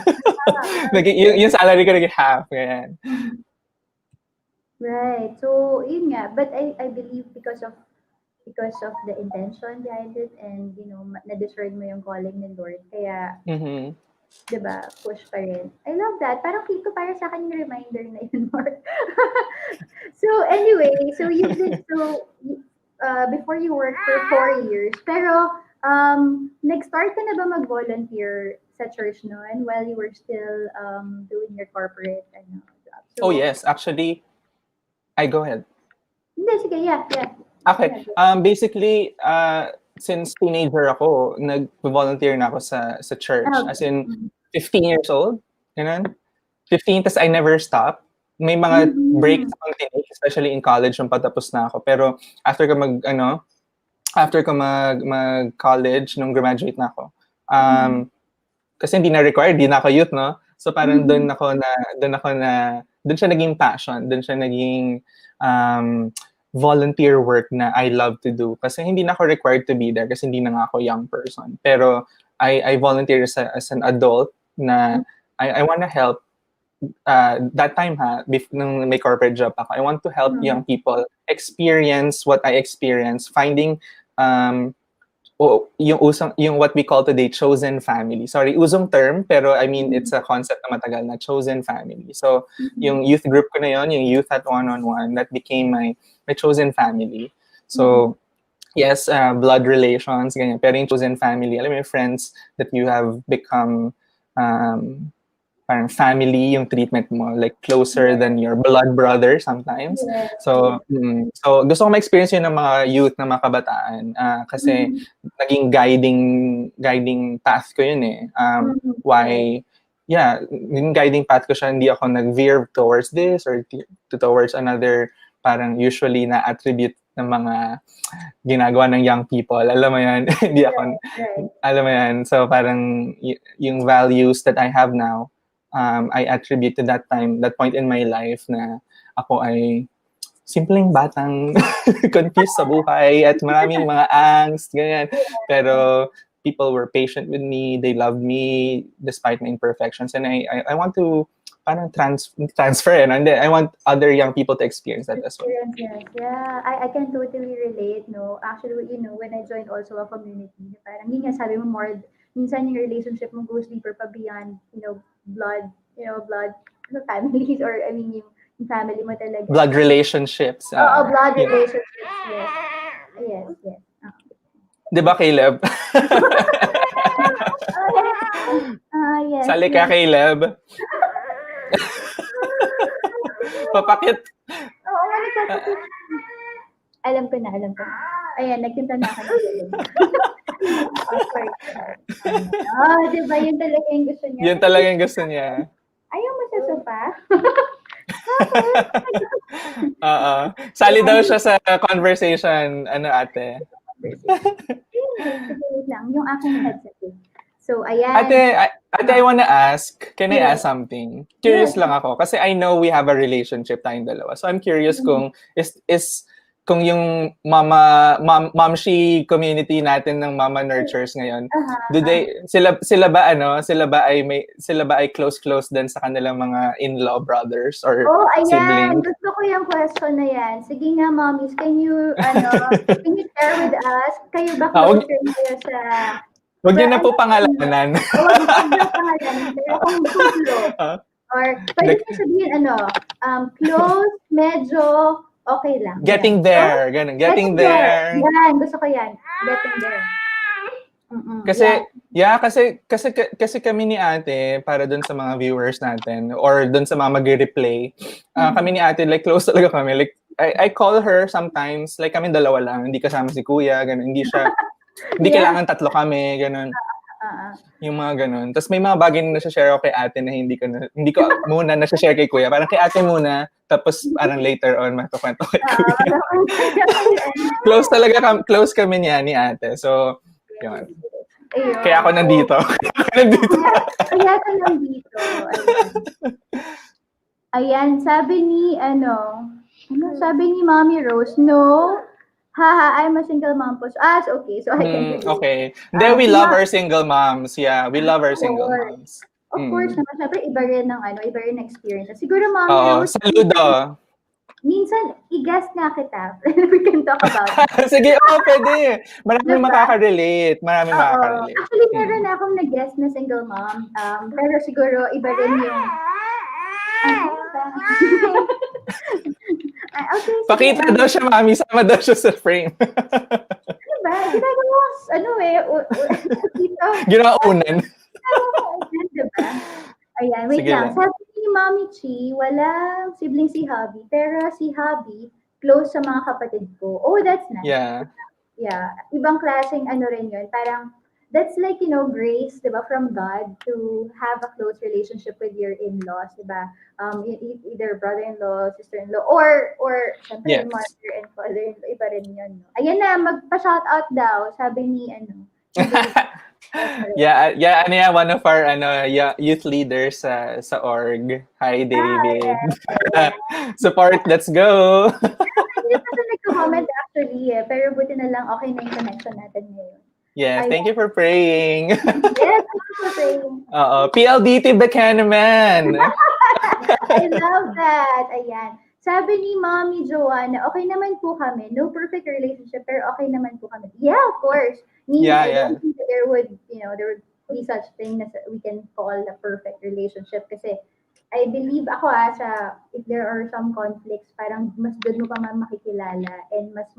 yung salary ko naging half ganyan.
Right. So, yun nga. But I believe because of the intention behind it and, na-discern mo yung calling ni Lord. Kaya,
Mm-hmm.
'di ba, push pa rin. I love that. Parang feel ko para sa akin yung reminder na yun, Lord. So, anyway, before you worked for 4 years, pero, nag-start ka na ba mag-volunteer sa church noon while you were still doing your corporate job? So,
Oh yes, actually, I go ahead.
Hindi, sige, yeah.
Okay. Basically, since teenager ako, nag-volunteer na ako sa church.
Okay.
As in, 15 years old. Ganun. 15, tas I never stop. May mga breaks akong tinake, especially in college nung patapos na ako. Pero after ko mag-college, nung graduate na ako, kasi hindi na required, hindi na ako youth, no? So parang doon siya naging passion, doon siya naging volunteer work na I love to do. Kasi hindi na ako required to be there kasi hindi na nga ako young person. Pero I volunteer as an adult na I want to help that time nung may corporate job ako. I want to help young people experience what I experienced, finding yung what we call today chosen family. Sorry, usong term, pero I mean it's a concept na matagal na chosen family. So yung youth group ko na yon, yung youth at one-on-one, that became my chosen family. So yes, blood relations, ganyan. Pero yung chosen family, alam mo yung friends that you have become parang family yung treatment mo, like closer than your blood brother sometimes.
Yes.
So, so gusto ko ma-experience yun ng mga youth, na mga kabataan, kasi naging guiding path ko yun eh. Why, yeah, yung guiding path ko siya, hindi ako nag-veer towards this or towards another, parang usually na attribute ng mga ginagawa ng young people. Alam mo yan, hindi ako, alam mo yan. So parang yung values that I have now, I attribute to that time, that point in my life na ako ay simpleng batang confused sa buhay at maraming mga angst, ganyan. Pero people were patient with me, they loved me despite my imperfections, and I want to parang transfer it, and I want other young people to experience that as well.
Yes. Yeah, I can totally relate, no? Actually, you know, when I joined also a community, parang yun nga sabi mo more, minsan yung relationship mo goes deeper pa beyond, blood, families, or I mean, yung family mo talaga.
Blood relationships.
Blood relationships, yes. Yes.
Di ba, Caleb?
Yes.
Sali ka, Caleb. Papakit.
Oo, nagpapakit. Alam ko na. Ayan, nagtinta na ako ng diba? Yun talaga yung gusto niya.
Yun talaga yung gusto niya.
Ayaw mo sa sofa?
Sali daw siya sa conversation, ate?
Wait lang, yung aking headset. So, ayan.
Ate, I wanna ask, can I ask something? Curious lang ako, kasi I know we have a relationship tayong dalawa. So I'm curious kung kung yung momshi community natin ng mama nurtures ngayon, sila ba ay close din sa kanilang mga in-law brothers or siblings?
Gusto ko yung question na yan. Sige nga, mommies, can you share with us? Kayo ba closer kayo sa...
Huwag niyo na po pangalanan.
Huwag niyo pangalanan. Pero kung close. Or pwede niyo sabihin, close, medyo, okay lang.
Getting there. Ganun. Getting there.
Yan, gusto ko yan. Getting there.
Kasi kami ni ate, para dun sa mga viewers natin, or dun sa mga mag-replay, kami ni ate, like, close talaga kami. Like, I call her sometimes, like, kami dalawa lang, hindi kasama si kuya, ganun. Hindi kailangan tatlo kami, ganun. Yung mga ganun. Tapos may mga bagay na nasa-share ako kay ate na hindi ko muna nasa-share kay kuya. Parang kay ate muna, tapos parang later on matukwento kay kuya. Close kami niya ni ate. So, yun. Kaya ako nandito.
Kaya ako nandito. Ayan, sabi ni Mommy Rose, no? Haha, I'm a single mom po. Okay. So I can
okay. Then we love our single moms. Yeah, we love our single moms.
Of course naman, syempre iba rin ng experience. Siguro, Mommy Rose,
saludo.
Minsan, i-guess nga kita. We can talk about it.
Sige, pwede. Maraming makaka-relate.
Actually, meron na akong nag-guess na single mom. Pero siguro, iba rin yung... Okay,
pakita daw siya, mami. Sama daw siya sa frame.
Diba? Ginagawa dito.
Ginaunan.
Diba? Ayan, wait lang. Sabi ni Mami Chi, walang sibling si Hubby, pero si Hubby, close sa mga kapatid ko. Oh, that's nice.
Yeah.
Yeah. Ibang klaseng rin yun. Parang, that's like, grace, diba, from God to have a close relationship with your in-laws, diba? Either brother-in-law, sister-in-law, or syempre, mother and father-in-law, iba rin yun. No? Ayan na, magpa-shoutout daw, sabi ni,
one of our youth leaders sa org. Hi, David. Support, let's go.
Hindi pa nag-comment actually, pero buti na lang okay na yung connection natin ngayon.
Yes, thank you for praying.
Yes, thank you for praying.
PLDT Buchanan.
I love that. Ayan. Sabi ni Mommy Joanna, okay naman po kami. No perfect relationship, pero okay naman po kami. Yeah, of course. I don't think that there would be such thing as we can call a perfect relationship. Kasi I believe ako if there are some conflicts, parang mas doon mo pa makikilala and mas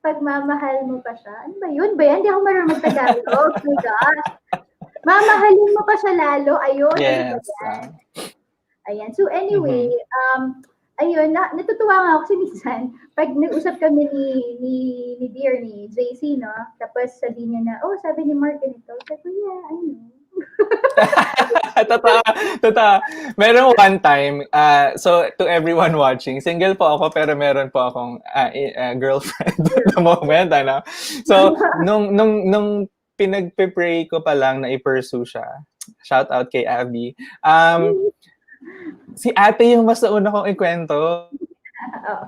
pagmamahal mo pa siya. Ano ba yun? Ba yan? Hindi ako marunong mag-Tagalog. Oh my gosh. Mamahalin mo pa siya lalo. Ayun, ano ba
Yes.
yan? Ayan. So anyway,
Mhm.
ayun, natutuwa nga ako kasi minsan, pag nag-usap kami ni Dear, ni JC, no? Tapos sabihin niya na, oh, sabi ni Mark ganito. Sabi ko, yeah, I know.
Totoo, totoo. Meron one time, so to everyone watching, single po ako pero meron po akong girlfriend at the moment, ano. So, nung pinagpe-pray ko pa lang na i-pursue siya, shout out kay Abby, si ate yung mas nauna kong ikwento.
Oo.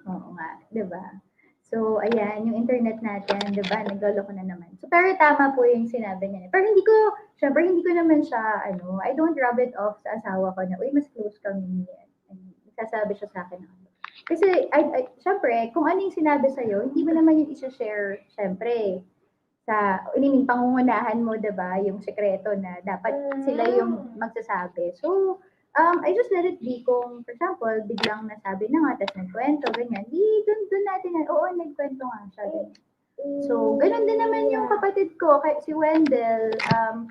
Oo nga, 'di ba? So, ayan, yung internet natin, 'di ba, nagloloko na naman. So, pero tama po yung sinabi niya. Pero hindi ko, syempre hindi ko naman siya, I don't rub it off sa asawa ko na, uy, mas close kami niya. Sasabi siya sa akin ng ano. Kasi, syempre, kung ano yung sinabi sa'yo, hindi mo naman yung isa-share, syempre, pangungunahan mo, 'di ba, yung sekreto na dapat sila yung magsasabi. So, I just let it be kung, for example, biglang nasabi na nga, tapos nagkwento, ganyan. Di, dun natin yan. Oo, nagkwento nga siya. Ganyan. So, ganun din naman yung kapatid ko, si Wendell,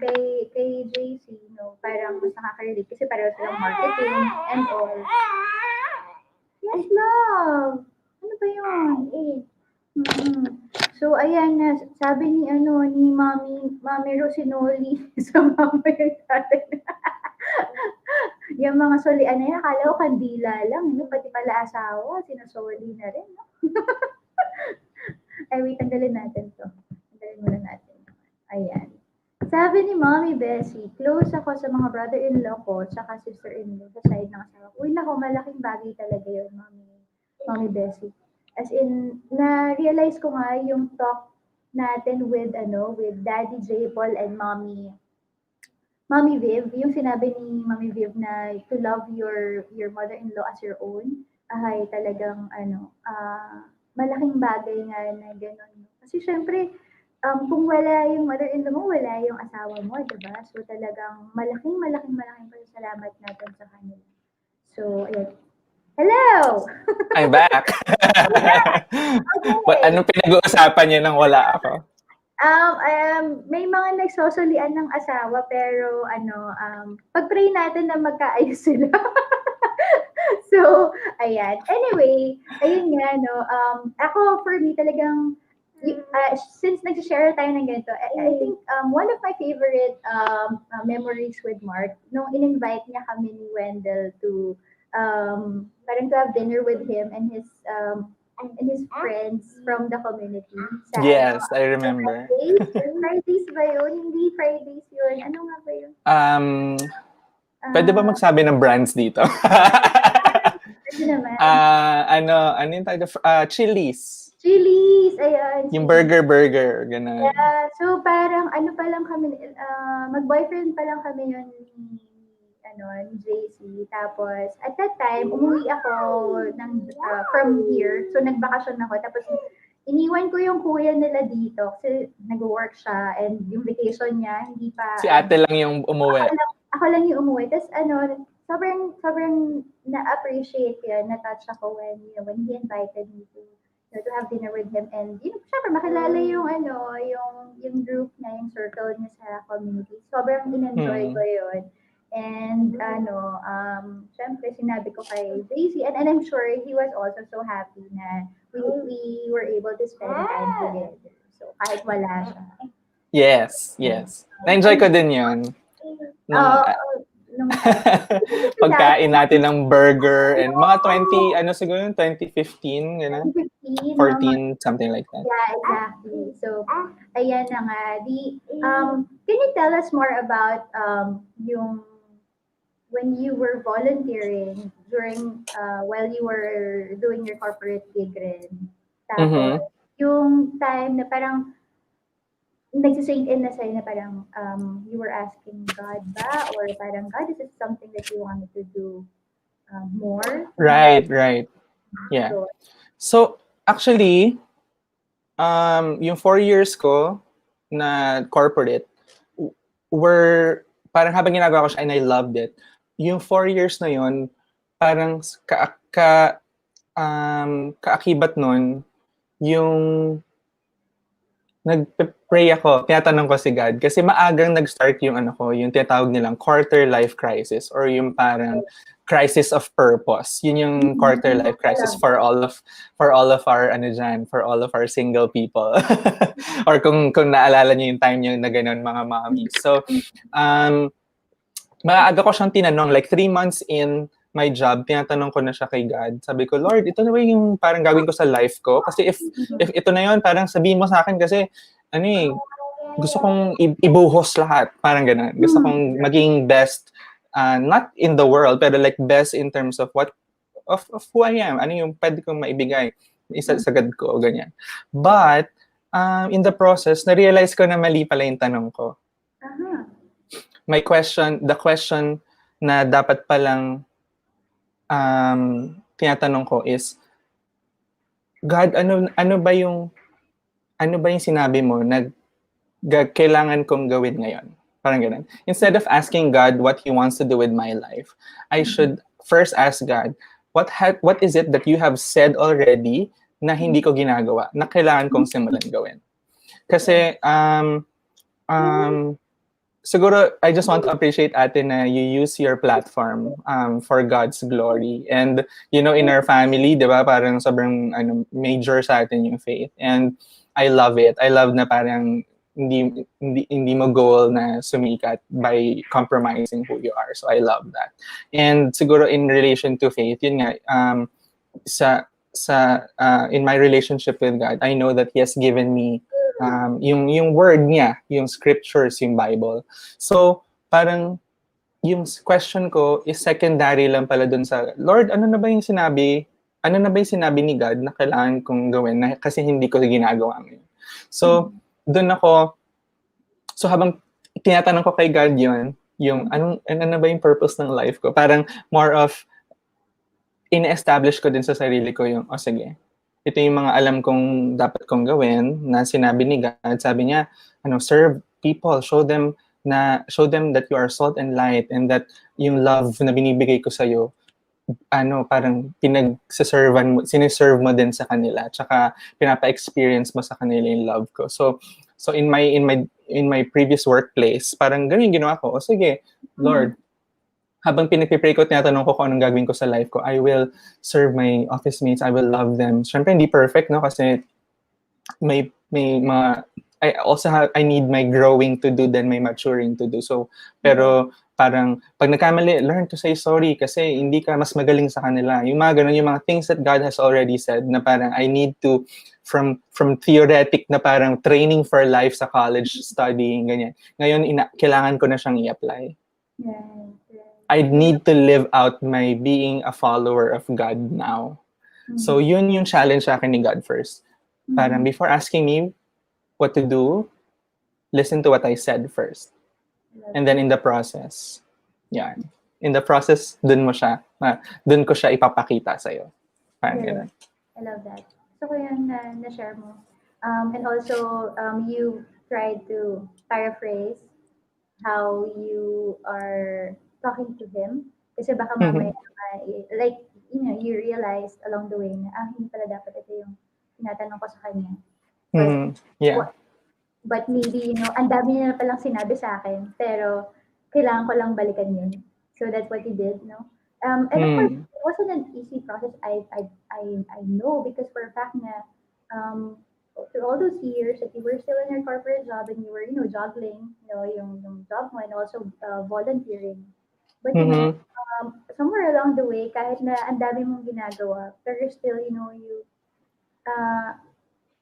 kay JC, parang mas nakaka-relate kasi pareho silang marketing and all. Yes, love! Ano ba yun? Mm-hmm. So, ayan na, sabi ni Mami Rosinoli, sa mama yung tatay. Yung mga solian na yan, akala ko kandila lang, pati pala asawa, sinasoli na rin. No? Ay, wait, tanggalin natin to. Tanggalin muna natin. Ayan. Sabi ni Mommy Bessie, close ako sa mga brother-in-law ko, tsaka sister-in-law sa side ng asawa ko. Uy, nako, malaking bagay talaga yun, Mommy Bessie. As in, na-realize ko nga yung talk natin with Daddy J. Paul and Mommy Viv, yung sinabi ni Mommy Viv na to love your mother-in-law as your own, ay talagang malaking bagay nga na gano'n. Kasi syempre, kung wala yung mother-in-law mo, wala yung asawa mo, diba? So talagang malaking pasasalamat natin sa kanila. So, ayan. Hello!
I'm back.
Okay.
Anong pinag-uusapan niya nang wala ako?
May mga nagsosolian ng asawa pero pag-pray natin na magkaayos sila. So, ayan. Anyway, ayun nga, ako for me talagang, since nag-share tayo ng ganito, I think one of my favorite memories with Mark, nung in-invite niya kami ni Wendell to parang to have dinner with him and his friends from the community.
Yes, I remember.
Fridays ba yun? Hindi Fridays yun. Ano nga ba yun?
Pwede ba magsabi ng brands dito?
Pwede naman.
Ano yung tayo? Chili's.
Chili's, ayan.
Yung burger, gano'n.
Yeah, so parang pa lang kami, mag-boyfriend pa lang kami yun ni JC. Tapos, at that time, umuwi ako from here. So, nagbakasyon ako. Tapos, iniwan ko yung kuya nila dito kasi nag-work siya and yung vacation niya, hindi pa...
Si ate lang yung umuwi.
Ako lang yung umuwi. Tapos, sobrang na-appreciate yun, na-touch ako when he invited me to have dinner with him. And, syempre, makilala yung group niya, yung circle niya sa community. Sobrang in-enjoy ko yun. And syempre sinabi ko kay JC and I'm sure he was also so happy na we were able to spend time together. So kahit wala siya.
Yes. Na-enjoy ko din yun. Pagkain natin ng burger and mga 2015, gano'n? 14, something like that.
Yeah, exactly. So, ayan na nga. Can you tell us more about when you were volunteering during while you were doing your corporate gig rin. Tapos, yung time na parang nagsisink in na sa'yo na parang you were asking God ba? Or parang, God, is it something that you wanted to do more?
Right. Yeah. So, actually, yung 4 years ko na corporate were parang habang ginagawa ko siya and I loved it. Yung 4 years na yun, parang kaakibat nun, yung nag-pray ako, tinatanong ko si God, kasi maagang nag-start yung yung tinatawag nilang quarter life crisis or yung parang crisis of purpose. Yun yung quarter life crisis for all of our for all of our single people. Or kung naalala niyo yung time niyo na ganun, mga mommies. So, maaga ko siyang tinanong, like 3 months in my job, tinatanong ko na siya kay God. Sabi ko, Lord, ito na ba yung parang gawin ko sa life ko? Kasi if ito na yun, parang sabihin mo sa akin kasi, gusto kong ibuhos lahat. Parang ganun. Gusto kong maging best, not in the world, pero like best in terms of of who I am. Ano yung pwede kong maibigay. Isasagad ko, ganyan. But, in the process, na-realize ko na mali pala yung tanong ko. The question na dapat palang tinatanong ko is, God, ano ba yung sinabi mo na kailangan kong gawin ngayon? Parang ganun. Instead of asking God what He wants to do with my life, I should first ask God, what is it that you have said already na hindi ko ginagawa, na kailangan kong simulan gawin? Kasi, siguro, I just want to appreciate ate na you use your platform for God's glory. And, in our family, di ba, parang sobrang major sa atin yung faith. And I love it. I love na parang hindi mo goal na sumikat by compromising who you are. So I love that. And siguro in relation to faith, yun nga, in my relationship with God, I know that He has given me yung word niya, yung scriptures, yung Bible. So, parang yung question ko is secondary lang pala dun sa, Lord, ano na ba yung sinabi ni God na kailangan kong gawin na kasi hindi ko ginagawa ngayon. So, habang tinatanong ko kay God yung ano na ba yung purpose ng life ko? Parang more of, in-establish ko din sa sarili ko yung, sige, ito yung mga alam kong dapat kong gawin na sinabi ni God. Sabi niya, serve people, show them that you are salt and light, and that yung love na binibigay ko sa'yo, parang siniserve mo din sa kanila, tsaka pinapa-experience mo sa kanila yung love ko. So in my previous workplace, parang ganun yung ginawa ko. Sige, Lord, habang pinagpipray ko, tinatanong ko kung anong gagawin ko sa life ko. I will serve my office mates. I will love them. Siyempre, hindi perfect, no? Kasi may mga, I need my growing to do, then my maturing to do. So, pero parang, pag nagkamali, learn to say sorry kasi hindi ka mas magaling sa kanila. Yung mga ganun, yung mga things that God has already said na parang, I need to, from theoretic na parang training for life sa college, studying, ganyan. Ngayon, kailangan ko na siyang i-apply.
Yeah.
I need to live out my being a follower of God now. So yun yung challenge sa akin ni God first. Parang before asking me what to do, listen to what I said first. And then in the process, dun ko siya ipapakita sa'yo. Parang ganun.
I love that. So ko yan na-share mo. And also, you tried to paraphrase how you are talking to him. Kasi baka mamaya, like, you realized along the way na, hindi pala dapat ito yung tinatanong ko sa kanya. But maybe, ang dami niya na palang sinabi sa akin, pero kailangan ko lang balikan yun. So that's what he did, no? And of course, it wasn't an easy process. I know, because for a fact na, through all those years that you were still in your corporate job and you were, juggling, yung job mo and also volunteering. But somewhere along the way, kahit na ang dami mong ginagawa, pero still,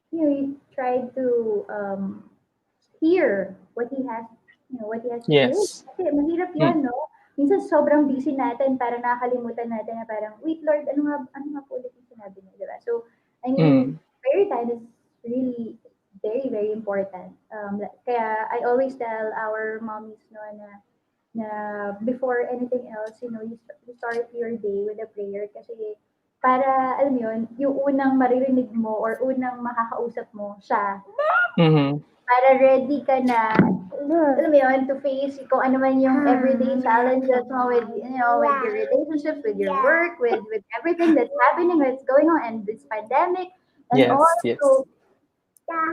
you tried to hear what he has, what he has to say. Kasi mahirap yun, no? Minsan sobrang busy natin, parang nakakalimutan natin na parang, wait Lord, ano nga po ulit yung sinabi niya, diba? So, I mean, prayer time is really very, very important. Kaya I always tell our mommies, na before anything else, you start your day with a prayer kasi para, alam mo yun, yung unang maririnig mo or unang makakausap mo siya. Para ready ka na, alam mo yun, to face kung ano man yung everyday challenges mo with, with your relationships, with your work, with everything that's happening, what's going on, and this pandemic. and
Yes,
all.
yes.
So,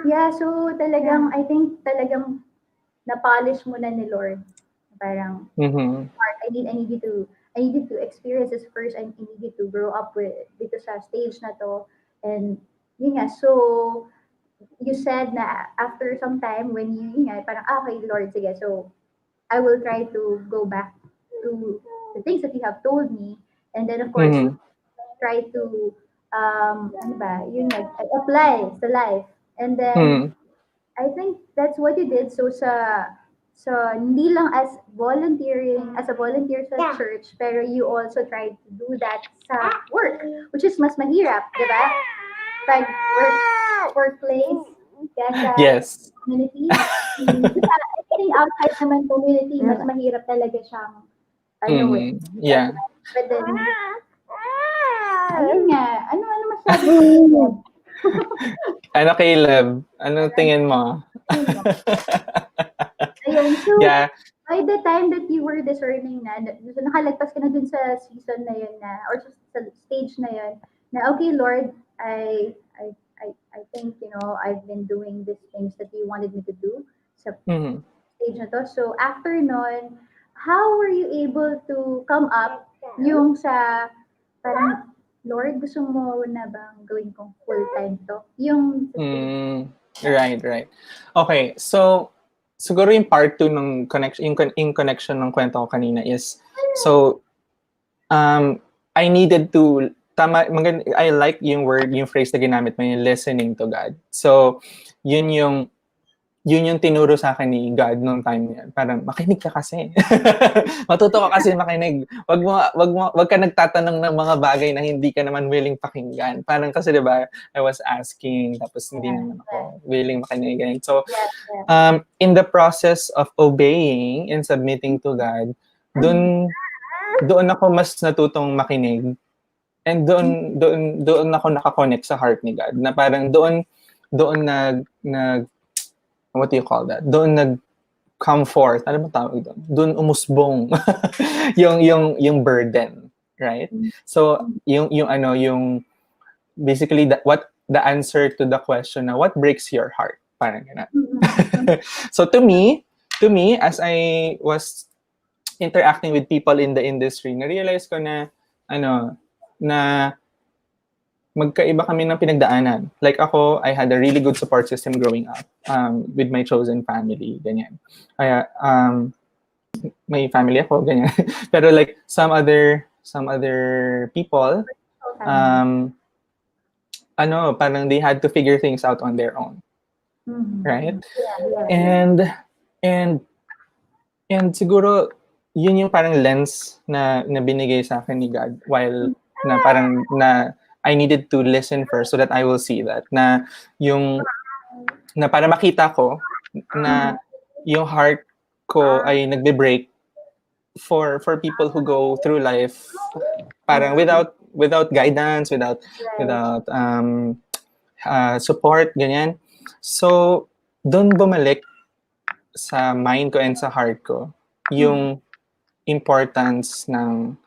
yeah, so talagang, I think talagang na-polish mo na ni Lord. Parang,
Mm-hmm.
I needed to experience this first. I needed to grow up with dito sa stage na to. And yun nga, so you said na after some time when yun nga, parang, okay, Lord, sige, so I will try to go back to the things that you have told me. And then, of course,
Mm-hmm.
try to, ano ba, yun nga, apply sa life. And then,
Mm-hmm.
I think that's what you did. So hindi lang as volunteering, as a volunteer sa church, pero you also tried to do that sa work, which is mas mahirap, di ba? Pag workplace, kaya sa
Yes.
community. I think outside naman community, mas mahirap talaga siyang, ano eh.
Mm-hmm. Yeah.
But then, ayun nga, ano masabi mo?
Ano, Caleb? Anong tingin mo?
Ayun, so,
Yeah.
by the time that you were discerning na, so nakalagpas ka na dun sa season na yun na, or sa stage na yun, na okay, Lord, I think, I've been doing these things that you wanted me to do sa
Mm-hmm.
stage na to. So, after nun, how were you able to come up yung sa, parang, Lord, gusto mo na bang gawin kong full-time to? Yung sa stage.
Right. Okay, so siguro yung part 2 ng connection, yung connection ng kwento ko kanina is, so I needed to I like yung phrase na ginamit mo, yung listening to God. So yun yung tinuro sa akin ni God nung time na yan. Parang makinig ka kasi. Matuto ka kasi makinig. Wag ka nagtatanong ng mga bagay na hindi ka naman willing pakinggan. Parang kasi 'di ba, I was asking tapos hindi naman ako willing makinig. And so in the process of obeying and submitting to God, doon ako mas natutong makinig. And doon ako nakakonect sa heart ni God. Na parang doon nag what do you call that? Doon nag-come forth. Ano ba tawag doon? Doon umusbong yung burden, right? So, yung basically what the answer to the question na what breaks your heart? Parang ganun. So to me, as I was interacting with people in the industry, na-realize ko na na magkaiba kami ng pinagdaanan. Like ako, I had a really good support system growing up with my chosen family, ganyan. Kaya, may family ako, ganyan. Pero like some other people, parang they had to figure things out on their own. Right? And siguro, yun yung parang lens na binigay sa akin ni God while na parang na I needed to listen first so that I will see that na para makita ko na yung heart ko ay nagbe-break for people who go through life parang without guidance, without support, ganyan. So doon bumalik sa mind ko and sa heart ko yung importance ng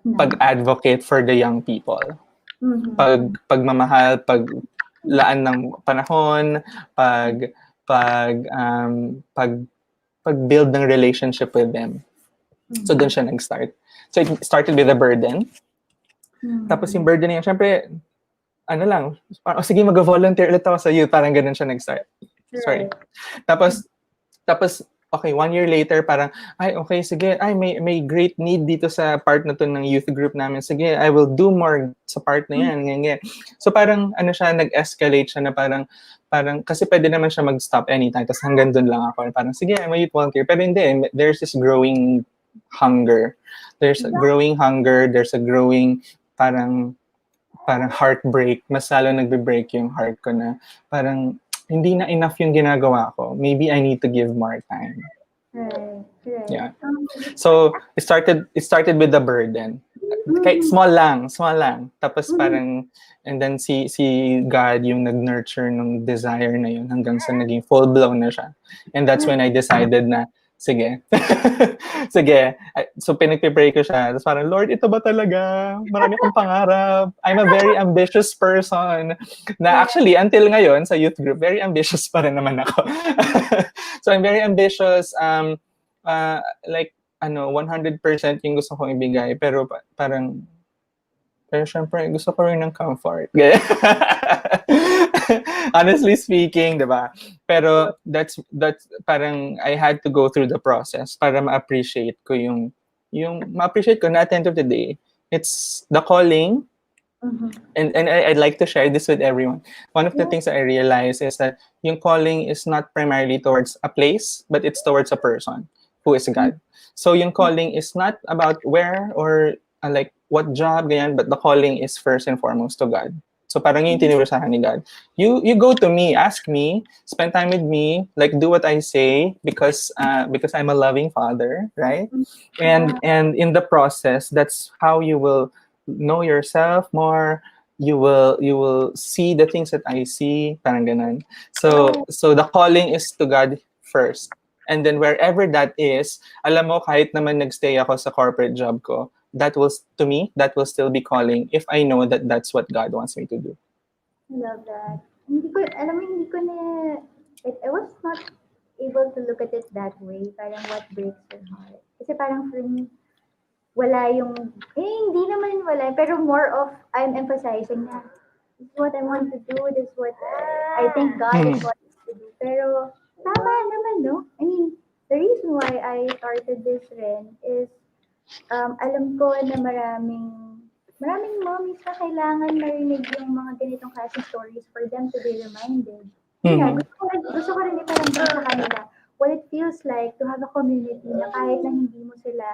pag-advocate for the young people. Pagmamahal, paglaan ng panahon, pag-build ng relationship with them. So doon siya nag-start. So it started with a burden. Tapos yung burden niya, syempre, sige, mag-volunteer ulit ako sa youth. Parang ganun siya nag-start. Sorry. Tapos, okay, 1 year later, parang, okay, sige, may great need dito sa part na to ng youth group namin. Sige, I will do more sa part na yan. Ganyan. So parang, nag-escalate siya na parang, kasi pwede naman siya mag-stop anytime. Tapos hanggang dun lang ako. Parang, sige, I'm a youth volunteer. Pero hindi, there's this growing hunger. There's a growing hunger. There's a growing, parang heartbreak. Mas lalo nagbe-break yung heart ko na parang, hindi na enough yung ginagawa ko. Maybe I need to give more time.
Right.
Yeah. So it started with the burden. Okay, small lang. Tapos parang and then si God yung nag-nurture ng desire na yun hanggang sa naging full blown na siya. And that's when I decided na Sige. Sige. So, pinagpipray ko siya. Tapos parang, Lord, ito ba talaga? Marami akong pangarap. I'm a very ambitious person. Na actually, until ngayon, sa youth group, very ambitious pa rin naman ako. So, I'm very ambitious. Like, 100% yung gusto kong ibigay. Pero syempre, gusto ko rin ng comfort. Honestly speaking, di ba? Pero that's parang I had to go through the process para ma-appreciate ko ma-appreciate ko na at the end of the day, it's the calling. And I'd like to share this with everyone. One of the things that I realized is that yung calling is not primarily towards a place, but it's towards a person who is God. So yung calling is not about where or like what job, ganyan, but the calling is first and foremost to God. So parang yung tinirusahan ni God. You go to me, ask me, spend time with me, like do what I say because I'm a loving father, right? And in the process, that's how you will know yourself more. You will see the things that I see, parang ganun. So the calling is to God first. And then wherever that is, alam mo, kahit naman nagstay ako sa corporate job ko, that will still be calling if I know that that's what God wants me to do.
I love that. I was not able to look at it that way. Parang what breaks your heart. Kasi parang for me, wala hindi naman wala, pero more of, I'm emphasizing na, this is what I want to do, this is what I think God is wanting to do. Pero, tama naman, no? I mean, the reason why I started this rin is, alam ko na maraming mommies na kailangan marinig yung mga ganitong klaseng stories for them to be reminded. Yeah, gusto ko rin iparamdam sa kanila what it feels like to have a community na kahit na hindi mo sila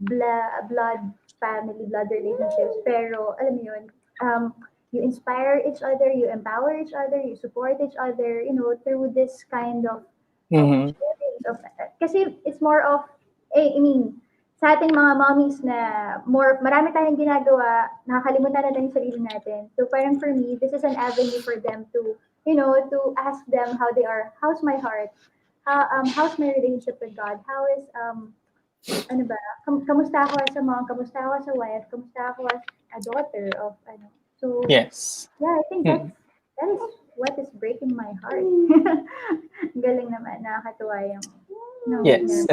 blood family, blood relationships, pero alam mo yun, you inspire each other, you empower each other, you support each other, through this kind of kasi it's more of, I mean, sa ating mga mommies na marami tayong ginagawa, nakakalimutan natin yung sarili natin. So parang for me, this is an avenue for them to, to ask them how they are. How's my heart? How's my relationship with God? How is, ano ba, kamusta ako as a mom, kamusta ako as a wife, kamusta ako as a daughter of, So,
yes.
Yeah, I think that is what is breaking my heart. Galing naman, nakakatuwa yung
yes.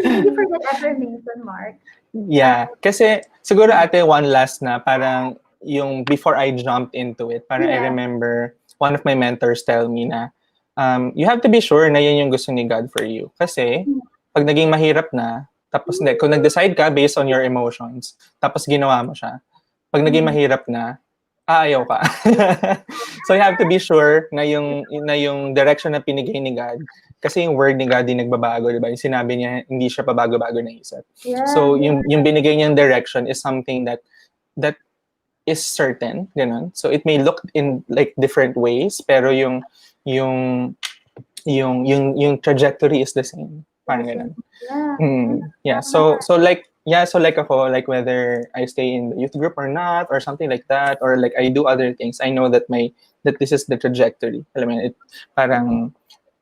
Thank you for that affirmation, Mark.
Yeah. Kasi siguro ate, one last na, parang yung before I jumped into it, parang I remember one of my mentors tell me na, you have to be sure na yun yung gusto ni God for you. Kasi pag naging mahirap na, tapos kung nag-decide ka based on your emotions, tapos ginawa mo siya, pag naging mahirap na, ayaw ka. So you have to be sure na yung direction na pinigay ni God, kasi yung word ni God din nagbabago, di ba? Yung sinabi niya, hindi siya pabago-bago na isip. So yung binigay niyang direction is something that is certain, ganun. So it may look in like different ways, pero yung trajectory is the same. Parang ganun. Yeah. So like ako, like whether I stay in the youth group or not, or something like that, or like I do other things, I know that this is the trajectory. Alam mo, it parang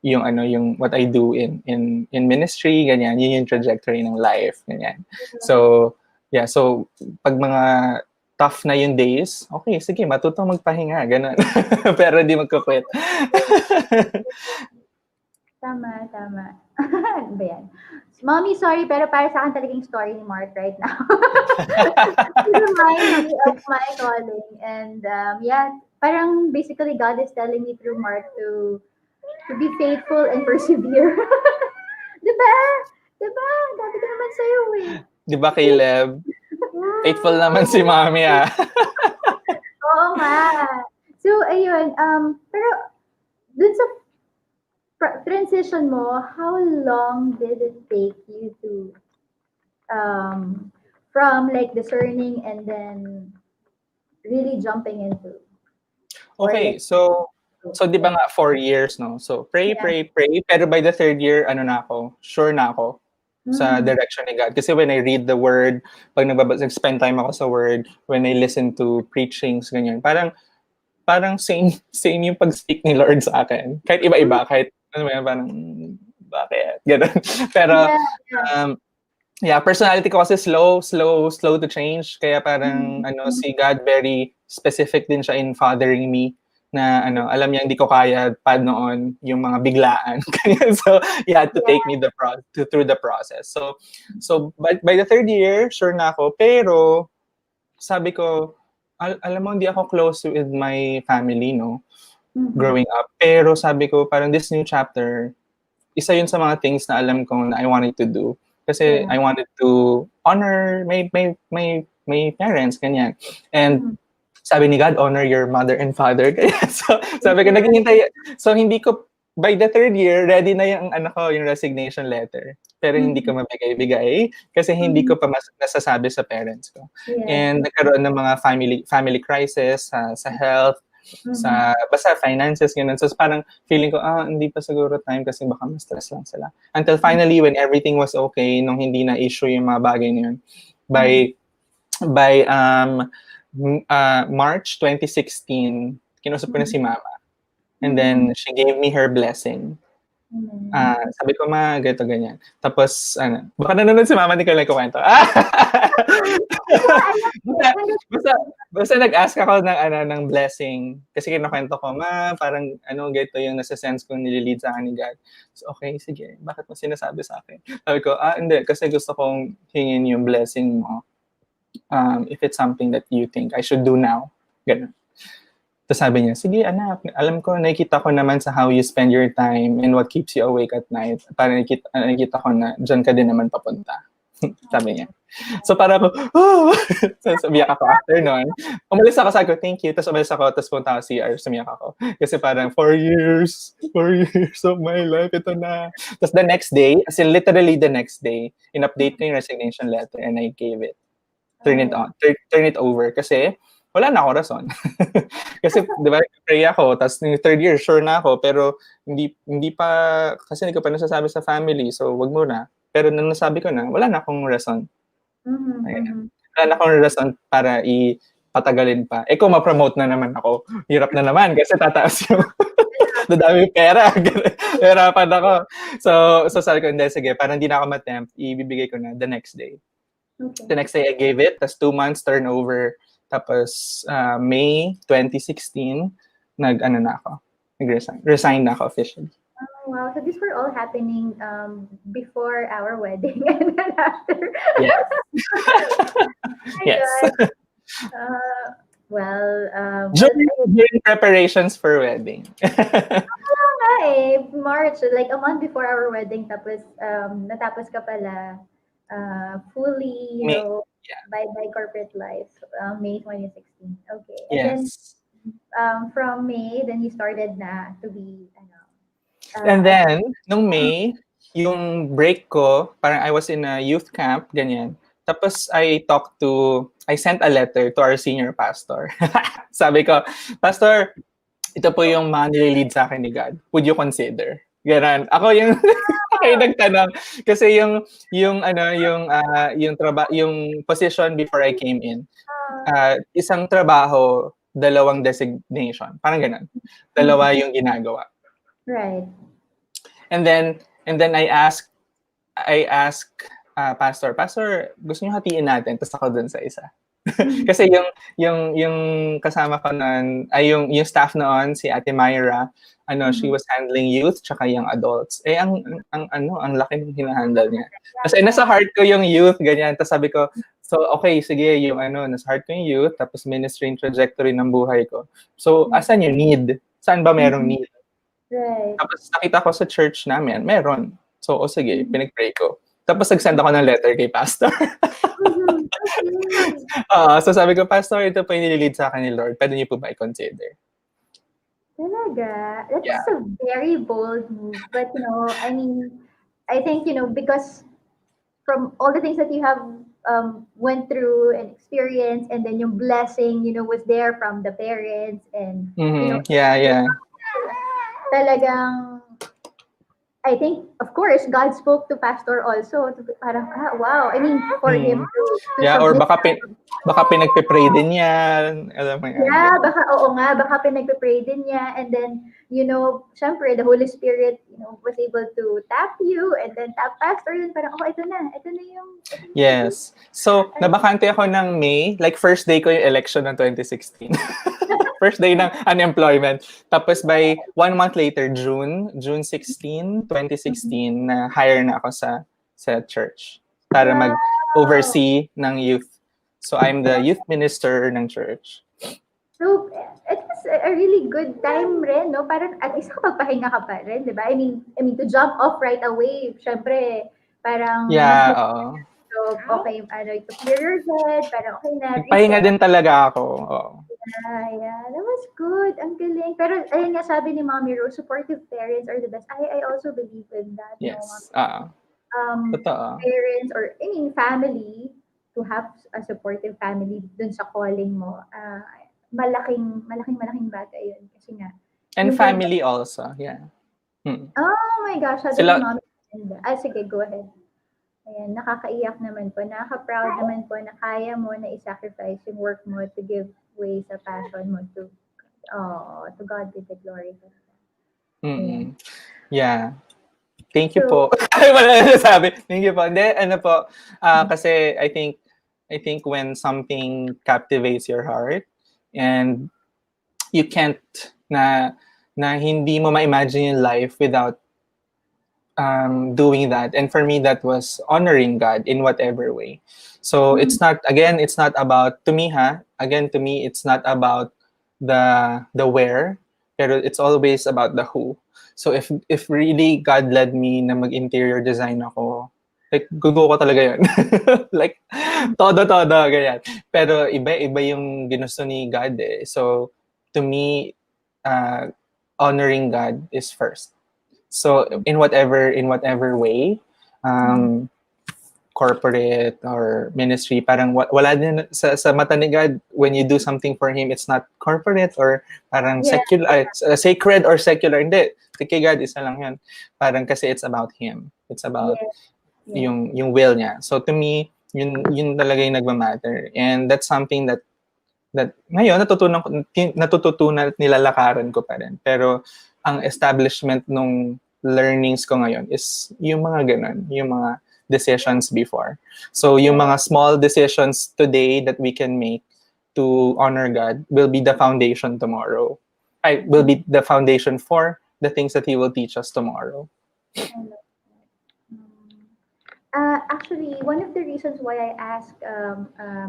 yung what I do in ministry, ganyan, yun yung trajectory ng life, ganyan. So yeah, so pag mga tough na yung days, okay, sige, matutong magpahinga, ganun. Pero di magkukwit.
Tama. Ano ba yan? Mommy, sorry, pero para sa akin talagang story ni Mark right now. It reminds me of my calling. And parang basically God is telling me through Mark to be faithful and persevere. Diba? Dati ka naman sa'yo eh.
Diba, Caleb? Faithful naman si Mami ah.
Oo nga. So, ayun. Pero, dun sa transition mo, how long did it take you to from like discerning and then really jumping into?
Okay, so di ba nga 4 years, no? So pray, pero by the 3rd year, sure na ako sa direction ni God. Kasi when I read the word, pag nag-spend time ako sa word, when I listen to preachings, ganyan, parang same yung pag-speak ni Lord sa akin. Kahit iba-iba, kahit parang bakit? Ganun. Pero,
Yeah.
yeah, personality ko kasi slow to change. Kaya parang, si God very specific din siya in fathering me na, alam niya hindi ko kaya pa noon yung mga biglaan. So, he had to take me through the process. So by the third year, sure na ako. Pero, sabi ko, alam mo, hindi ako close with my family, no? Growing up. Pero sabi ko, parang this new chapter, isa yun sa mga things na alam ko na I wanted to do. Kasi I wanted to honor my parents, ganyan. And sabi ni God, honor your mother and father. So sabi ko, naghihintay. So hindi ko, by the third year, ready na yung, yung resignation letter. Pero hindi ko mabigay-bigay kasi hindi ko pa nasasabi sa parents ko. And nagkaroon ng mga family crisis sa health, sa basta finances, ganun. So parang feeling ko, hindi pa siguro time kasi baka ma-stress lang sila. Until finally, when everything was okay, nung hindi na issue yung mga bagay na yun, by March 2016, kinusap ko na si Mama. And then, she gave me her blessing. Sabi ko, ma, ganito, ganyan. Tapos, baka nanonood si Mama, hindi ko lang kukwento. Basta nag-ask ako ng blessing. Kasi kinukwento ko, ma, parang, ganito yung nasa-sense kong nililid sa akin ni God. So, okay, sige. Bakit mo sinasabi sa akin? Sabi ko, hindi. Kasi gusto kong hingin yung blessing mo. If it's something that you think I should do now. Ganun. Tapos sabi niya, sige anak, alam ko, nakikita ko naman sa how you spend your time and what keeps you awake at night. Parang nakikita ko na dyan ka din naman papunta. Sabi niya. So para ako, sabiyak ako after nun. Umalis ako, sabi ko, thank you. Tapos umalis ako, tapos punta ako CR, sumiyak ako. Kasi parang 4 years of my life, ito na. Tapos the next day, as in literally the next day, in-update ko yung resignation letter and I gave it. Turn it over. Kasi wala na ako rason. Kasi, di ba, pray ako, tapos yung third year, sure na ako, pero hindi pa, kasi hindi ko pa nasasabi sa family, so wag muna. Pero nung nasabi ko na, wala na akong rason. Wala na akong rason para ipatagalin pa. Kung ma-promote na naman ako, hirap na naman, kasi tataas yung dadami pera. Hirapan ako. So sabi ko, hindi, sige, parang hindi na ako ma-tempt, ibibigay ko na the next day.
Okay.
The next day, I gave it, tapos 2 months turnover. Tapos, May 2016, nag-resign na ako officially.
Oh, wow. So these were all happening before our wedding and then after.
Yes. Yes. During preparations for wedding.
March, like a month before our wedding, tapos natapos ka pala fully, by corporate life, May 2016. Okay. And
yes.
then from May, then you started na to be,
and then, nung May, yung break ko, parang I was in a youth camp, ganyan. Tapos I sent a letter to our senior pastor. Sabi ko, Pastor, ito po yung mga nililid sa akin ni God. Would you consider? Ganun. Ako yung nagtanong kasi yung position before I came in. Isang trabaho, 2 designation. Parang ganun. 2 yung ginagawa.
Right.
And then I asked Pastor, gusto niyo hatiin natin, tapos ako dun sa isa. Kasi yung kasama ko noon, ay yung staff noon, si Ate Myra, she was handling youth tsaka young adults. Ang laki ng hinahandle niya. Kasi nasa heart ko yung youth, ganyan. Tapos sabi ko, so okay, sige, nasa heart ko yung youth, tapos ministry and trajectory ng buhay ko. So, asan yung need? Saan ba merong need?
Right.
Tapos nakita ko sa church namin, meron. So, sige, pinag-pray ko. Tapos nag-send ako ng letter kay Pastor. So sabi ko, Pastor, ito po yung nililid sa akin ni Lord. Pwede niyo po ba i-consider?
Talaga? That's a very bold move. But, I mean, I think, because from all the things that you have went through and experienced, and then yung blessing, was there from the parents and,
Yeah.
talagang, I think, of course, God spoke to Pastor also. Parang, wow. I mean, for him to
Yeah, or
submit.
baka pinagpe-pray din yan. Alam mo yan,
Yeah,
ganun.
baka, oo nga, baka pinagpe-pray din niya. And then, syempre, the Holy Spirit, was able to tap you and then tap Pastor. Yun, parang, ito na ito na yung today.
Yes. So, nabakante ako ng May. Like, first day ko yung election ng 2016. First day ng unemployment. Tapos by 1 month later, June 16, 2016, na hire na ako sa church para
Wow.
mag-oversee ng youth. So I'm the youth minister ng church.
So, it was a really good time rin, no? Parang at least kapagpahinga ka pa rin, di ba? I mean, to jump off right away, syempre, parang
Yeah,
mas
oo.
so, okay, to clear your head, parang okay na,
Nagpahinga
reset.
din talaga ako. Oo.
Yeah, that was good. Ang galing. Pero, ayun nga, sabi ni Mommy Rose, supportive parents are the best. I also believe in that, no?
Yes. Totoo.
Parents or, I mean, family, to have a supportive family dun sa calling mo, malaking bagay yun. Kasi nga,
And
yung ganito,
family also. Yeah.
oh my gosh, sabi ni
Sila,
Mommy, sige, go ahead. Ayan, nakakaiyak naman po. Nakaka-proud naman po na kaya mo na i-sacrifice yung work mo to give way sa passion mo to God be the glory. Ayan.
Yeah. Thank you
So,
po. Ay, wala na nasabi. Thank you po. Hindi, ano po, kasi I think when something captivates your heart and you can't na hindi mo ma-imagine yung life without doing that. And for me, that was honoring God in whatever way. So it's not about, to me, it's not about the where, pero it's always about the who. So if really God led me na mag-interior design ako, like, gugo ko talaga yun. Like, todo, ganyan. Pero iba yung ginusto ni God eh. So, to me, honoring God is first. So in whatever way, corporate or ministry, parang wala din sa mata ni God, when you do something for Him, it's not corporate or parang
yeah.
secular, sacred or secular. Hindi. Kay God, isa lang yan. Parang kasi it's about Him. It's about
Yeah.
yung will niya. So to me, yun talaga yung nagmamatter. And that's something that ngayon natututunan at nilalakaran ko pa rin. Pero ang establishment nung learnings ko ngayon is yung mga ganun, yung mga decisions before. So yung mga small decisions today that we can make to honor God will be the foundation tomorrow. Will be the foundation for the things that He will teach us tomorrow.
Actually, one of the reasons why I asked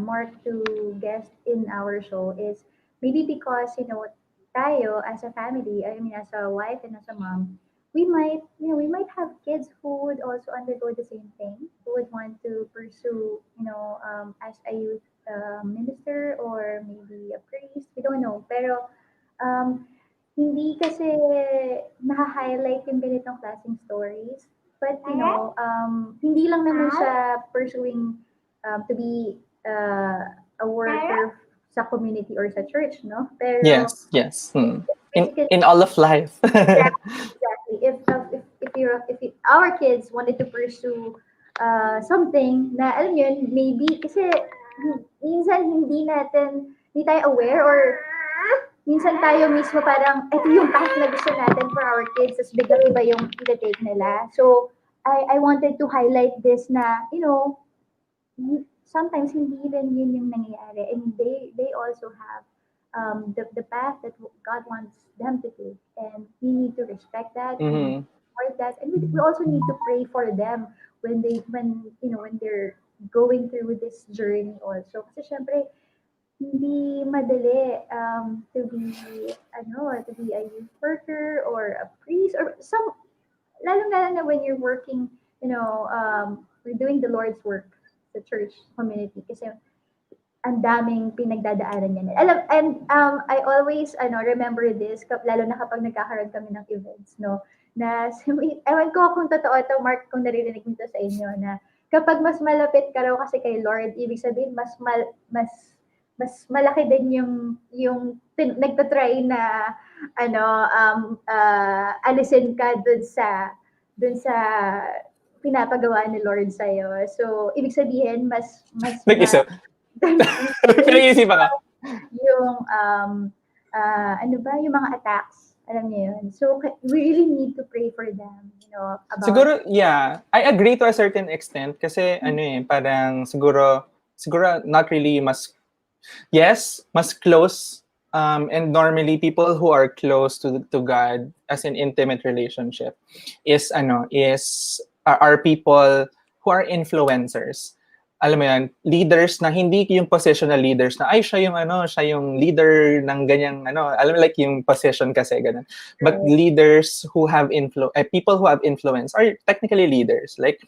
Mark to guest in our show is maybe because, tayo as a family, I mean, as a wife and as a mom, we might have kids who would also undergo the same thing, who would want to pursue, as a youth minister or maybe a priest. We don't know. Pero, hindi kasi naha-highlight yung ganitong klaseng stories. But, hindi lang naman siya pursuing to be a worker sa community or sa church, no? Pero,
Yes.
basically,
In all of life.
exactly. If our kids wanted to pursue something na, alam yun, maybe, kasi minsan hindi tayo aware or minsan tayo mismo parang, ito yung path na gusto natin for our kids, tapos biglang iba yung ita-take nila. So, I wanted to highlight this na, sometimes hindi rin yun yung nangyayari. And they also have the path that God wants them to take. And we need to respect that, we need to support that, and we also need to pray for them when they're going through this journey also. Kasi syempre, hindi madali to be a youth worker or a priest or lalo na when you're working, we're doing the Lord's work sa church community kasi ang daming pinagdadaanan niya. I always remember this lalo na kapag nagkakaroon kami ng events, no, na ewan ko kung totoo to, Mark, kung naririnig mo to sa inyo, na kapag mas malapit ka raw kasi kay Lord, ibig sabihin mas malaki din yung nagtatry na alisin ka dun dun sa pinapagawa ni Lord sa'yo. So, ibig sabihin,
Nag-isip. Pinag-iisipan ka.
yung, ano ba, yung mga attacks. Alam niyo yun. So, we really need to pray for them, about...
Siguro, yeah. I agree to a certain extent kasi parang siguro not really mas close. And normally people who are close to God as an intimate relationship are people who are influencers. Alam mo yan, leaders na hindi yung positional leaders na ay siya yung leader ng ganyang alam mo, like yung position kasi ganun. But leaders who have people who have influence are technically leaders. Like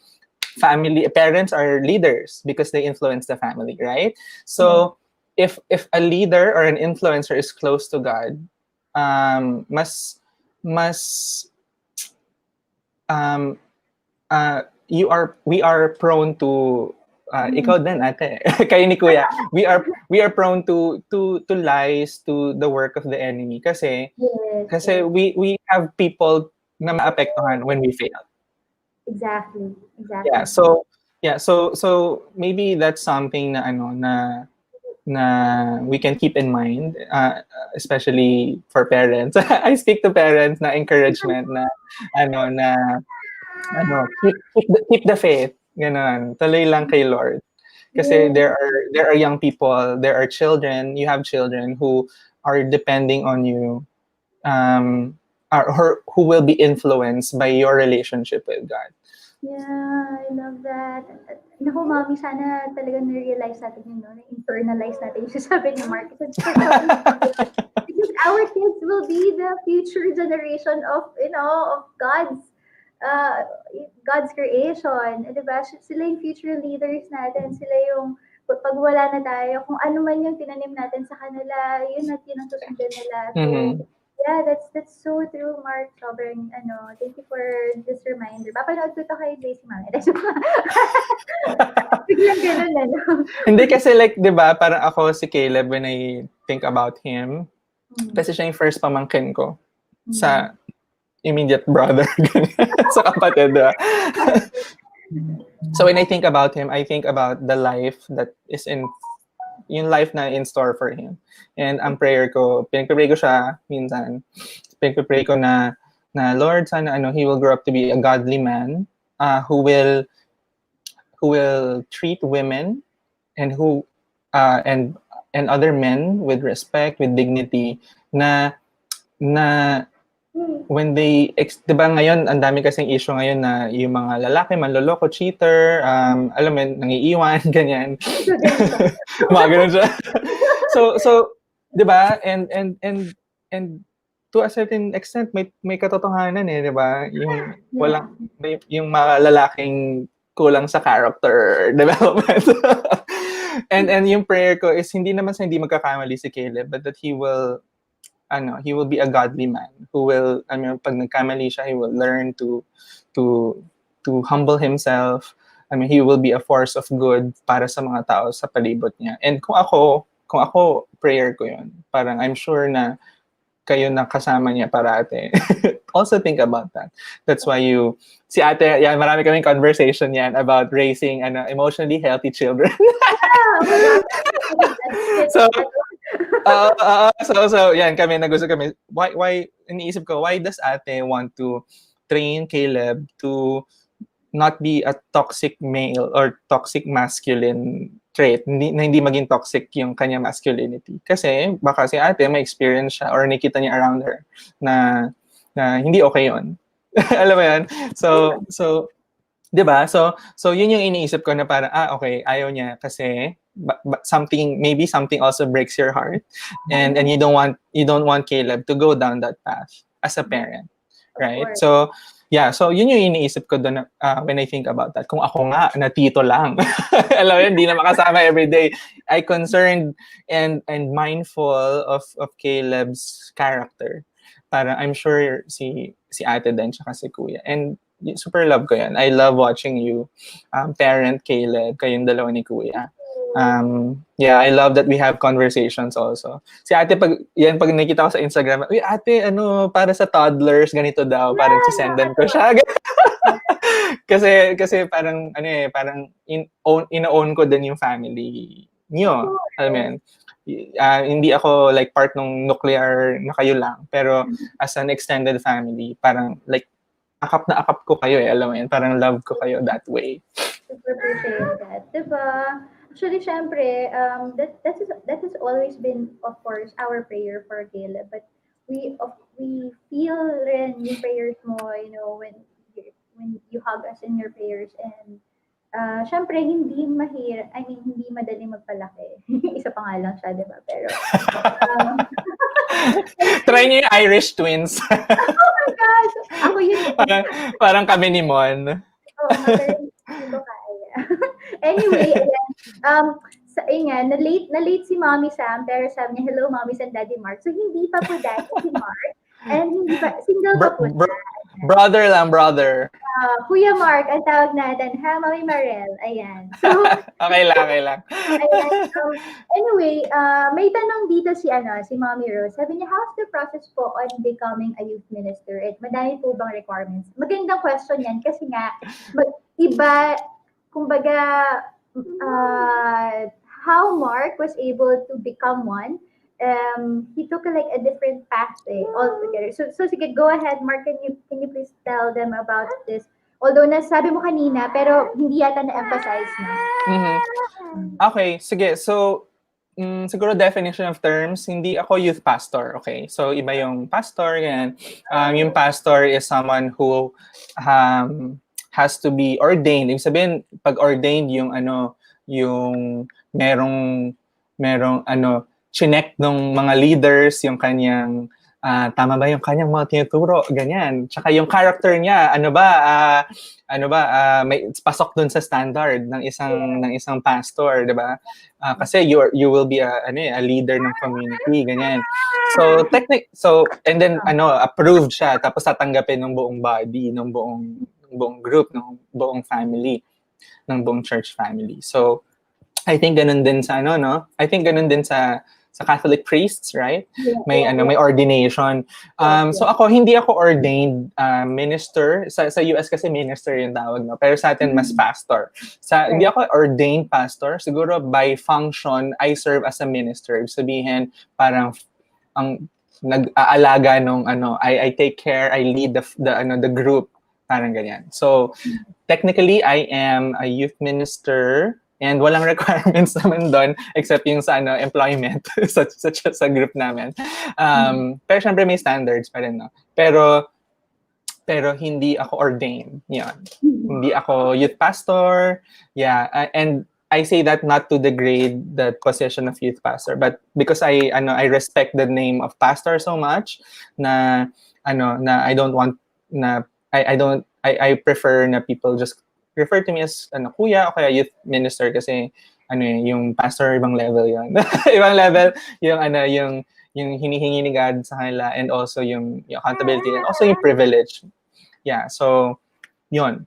parents are leaders because they influence the family, right? So if a leader or an influencer is close to God, mas we are prone to ikaw din ate kayo ni kuya, we are prone to lies, to the work of the enemy kasi we have people na maapektuhan when we fail.
Exactly.
So maybe that's something na we can keep in mind, especially for parents. I speak to parents na encouragement na keep the faith, ganun. Tuloy lang kay Lord. Kasi there are young people, there are children, you have children who are depending on you, or who will be influenced by your relationship with God.
Yeah, I love that. Naku, Mami, sana talaga na-realize natin yun, no? Na-internalize natin yung sasabi ni Mark. Because our kids will be the future generation of, of God's creation. Diba? Sila yung future leaders natin. Sila yung, pag wala na tayo, kung ano man yung tinanim natin sa kanila, yun at yun ang susundan nila. So, yeah, that's so true, Mark. Sobrang, thank you for this reminder. Papanood ko to kay Gracie Mami. Biglang ganun,
Hindi kasi like, di ba, parang ako si Caleb when I think about him, kasi siya yung first pamangkin ko sa immediate brother, sa kapatid. So when I think about him, I think about the life that is yung life na in store for him. And ang prayer ko, pinagpipray ko siya minsan. Pinagpipray ko na Lord, sana he will grow up to be a godly man, who will treat women and and other men with respect, with dignity, na when they, diba ngayon, ang dami kasing issue ngayon na yung mga lalaki, manloloko, cheater, alam mo, nangiiwan, ganyan. Mga ganun siya. So, diba? And to a certain extent, may katotohanan diba? Yung yung mga lalaking kulang sa character development. and yung prayer ko is hindi naman sa hindi magkakamali si Caleb, but that he will be a godly man who will, pag nagkamali siya, he will learn to humble himself. He will be a force of good para sa mga tao sa palibot niya. And kung ako, prayer ko yun. Parang I'm sure na kayo na kasama niya parate. Also think about that. That's why si ate, yan, marami kaming conversation yan about raising emotionally healthy children. So yan kami nagusto kami. Why iniisip ko, why does ate want to train Caleb to not be a toxic male or toxic masculine trait, hindi maging toxic yung kanya masculinity? Kasi baka si ate may experience siya or nakita niya around her na hindi okay yun. Alam mo yan? So 'di ba? So yun yung iniisip ko na para okay, ayaw niya kasi maybe something also breaks your heart, and you don't want Caleb to go down that path as a parent, right? So yeah, so yun yung iniisip ko doon when I think about that. Kung ako nga na tito lang, alam mo, hindi na makasama every day. I concerned and mindful of Caleb's character. Para I'm sure si ate din tsaka si kuya. And super love ko yan. I love watching you parent Caleb, kayong dalawa ni kuya. Yeah, I love that we have conversations also. Si ate, pag nakikita ko sa Instagram, uy ate, para sa toddlers, ganito daw, parang sisendan ko siya. kasi parang, parang ina-own ko din yung family niyo. Alam mo yun? Hindi ako like part ng nuclear na kayo lang, pero as an extended family, parang like, akap na akap ko kayo alam mo yun, parang love ko kayo that way.
Super appreciate that. Diba? Actually, syempre, that has always been, of course, our prayer for Caleb. But we feel rin yung prayers mo, when you hug us in your prayers. And syempre, hindi hindi madali magpalaki. Isa pa nga lang siya, diba? Pero,
try niyo yung Irish twins.
oh my gosh! Ako yun.
parang kami ni Mon.
Oo nga, pero hindi ko kaya. Anyway, ayan, na late si Mommy Sam, pero sabi niya, hello, Mommy and Daddy Mark. So, hindi pa po dati si Mark. And hindi pa, single pa po siya.
Brother lang, brother.
Kuya Mark, ang tawag natin, ha, Mami Marel. Ayan. So,
okay lang.
Ayan. Anyway, may tanong dito si Mommy Rose. Sabi niya, how's the process po on becoming a youth minister? At madami po bang requirements? Magandang question yan kasi nga, iba, kumbaga, how Mark was able to become one, he took a different path altogether. So sige, go ahead, Mark. Can you please tell them about this? Although nasabi mo kanina, pero hindi yata na-emphasize na.
Okay, sige. So, siguro definition of terms, hindi ako youth pastor, okay? So, iba yung pastor, yan. Yung pastor is someone who has to be ordained. Ibig sabihin, pag ordained yung merong chinek ng mga leaders, yung kanyang tama ba yung kanyang mga tinuturo, ganyan. Tsaka yung character niya, may pasok dun sa standard ng isang pastor, 'di ba? Kasi you will be a leader ng community, ganyan. So and then approved siya, tapos tatanggapin ng buong body, ng buong group, ng buong family, ng buong church family. So I think ganun din sa I think ganun din sa Catholic priests, right? May ordination. So hindi ako ordained minister. Sa US kasi minister yung tawag, no? Pero sa atin mas pastor. Hindi ako ordained pastor. Siguro by function, I serve as a minister. Sabihin, parang ang nag-aalaga nung I take care, I lead the group, parang ganyan. So technically, I am a youth minister. And walang requirements naman doon except yung sa employment sa group namin. Pero syempre may standards pa rin, no? Pero hindi ako ordained. Yan. Hindi ako youth pastor. Yeah, and I say that not to degrade the position of youth pastor, but because I respect the name of pastor so much na I don't want na I prefer na people just refer to me as kuya o kaya youth minister kasi yung pastor ibang level yun. Ibang level yung yung hinihingi ni God sa kanila, and also yung accountability and also yung privilege. Yeah, so yun.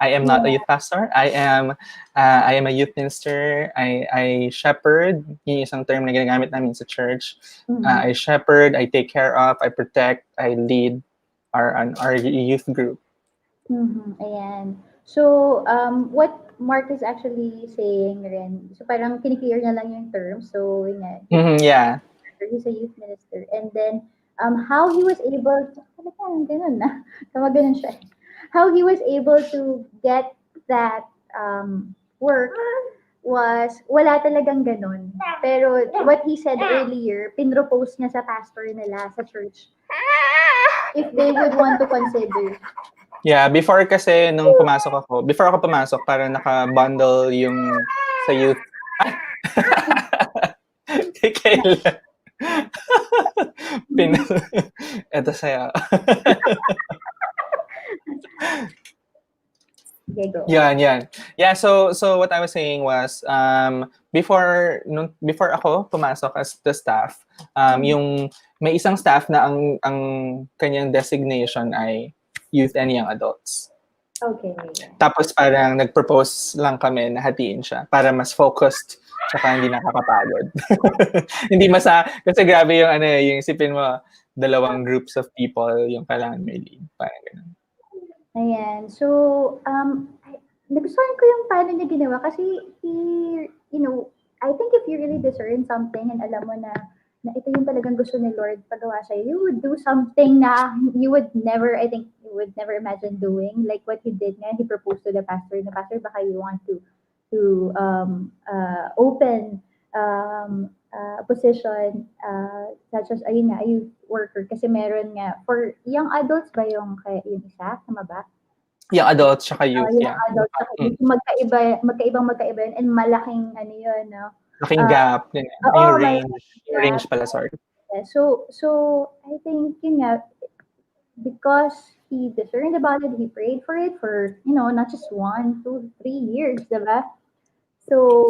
I am not a youth pastor. I am a youth minister. I shepherd, yung isang term na ginagamit namin sa church. I shepherd, I take care of, I protect, I lead our youth group.
Ayan. So, what Mark is actually saying rin, so parang kiniklear niya lang yung term. So,
yeah.
He's a youth minister. And then, how he was able to, ganun na, ganun siya. How he was able to get that work was, wala talagang ganun. Pero, what he said earlier, pinropose niya sa pastor nila, sa church, if they would want to consider.
Yeah, before kasi nung before ako pumasok, parang naka-bundle yung sa youth. Kailan? Ito sa'yo. Yan. Yeah, so what I was saying was, before ako pumasok as the staff, yung may isang staff na ang kanyang designation ay youth and young adults.
Okay.
Tapos parang nag-propose lang kami na hatiin siya para mas focused Tsaka hindi nakakapagod. Hindi kasi grabe yung yung isipin mo, dalawang groups of people yung kailangan may lead. Parang ganun.
Ayan. So, nagustuhan ko yung paano niya ginawa kasi I think if you really discern something and alam mo na ito yung talagang gusto ni Lord pagawa sa'yo, you would do something na you would never, I think, you would never imagine doing. Like what he did nga, he proposed to the pastor. The pastor, baka you want to open position such as, ayun nga, a youth worker. Kasi meron nga, for young adults ba yung isa? Tama ba?
Yung adults tsaka youth,
Yung
yeah.
adults tsaka youth. Magkaiba yun and malaking yun, no?
Laking gap.
Oo,
Yung
malaking
range
gap.
pala, sorry.
Yeah, so I think, yun nga, because he discerned about it, he prayed for it for, not just 1, 2, 3 years, diba? So,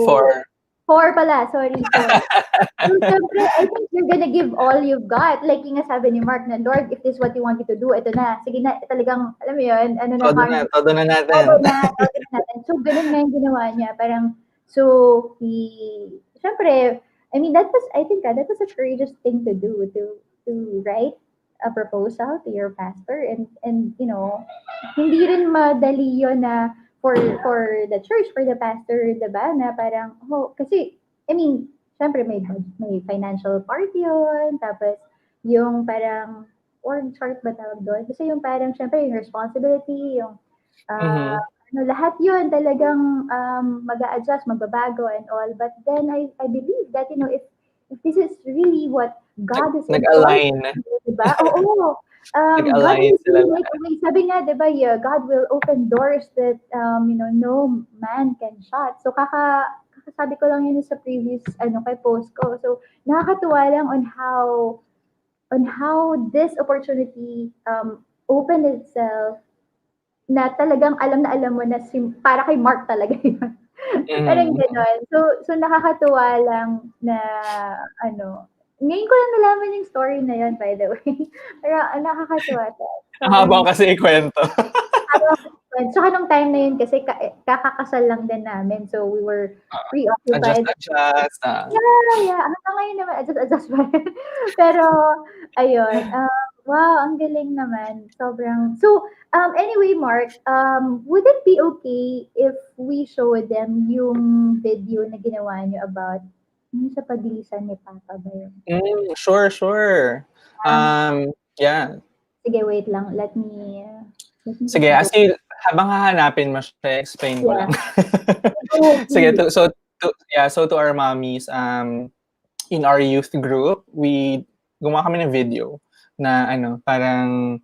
4 pala, sorry, 4. So, syempre, I think you're gonna give all you've got. Like yung nga sabi ni Mark na, Lord, if this is what you want me to do, ito na. Sige na, talagang, alam mo yun,
Todo na natin.
todo na natin. So, ganun nga yung ginawa niya. Parang, so, syempre, I mean, I think that was a courageous thing to do, to write a proposal to your pastor and hindi rin madali yun na for the church, for the pastor, diba, na parang, kasi, I mean, syempre may financial part yun, tapos yung parang org chart ba tawag doon? Kasi yung parang syempre yung responsibility, yung lahat yun talagang mag-a-adjust, magbabago and all. But then I believe that, if this is really what God is
Nag-align.
Diba? Oo. God will make a way. Sabi nga, diba, God will open doors that, no man can shut. So, kakasabi ko lang yun sa previous, kay post ko. So, nakakatuwa lang on how this opportunity opened itself na talagang alam na alam mo na para kay Mark talaga yun. Parang gano'n. So nakakatuwa lang na ngayon ko lang nalaman yung story na yun, by the way. Pero nakakatuwa.
Habang kasi ikwento.
Tsaka nung time na yun kasi kakakasal lang din namin. So we were preoccupied.
Adjust.
Yeah. Hanggang ngayon naman, adjust pa rin. Pero, ayun. Wow, ang galing naman. Sobrang. So, anyway, Mark, would it be okay if we show them yung video na ginawa niyo about sa paglisan ni Papa ba yun?
Sure. Yeah.
Sige, wait lang. Let me
Sige, habang hahanapin mo siya, explain ko lang. Sige, so to our mommies, in our youth group, gumawa kami ng video na parang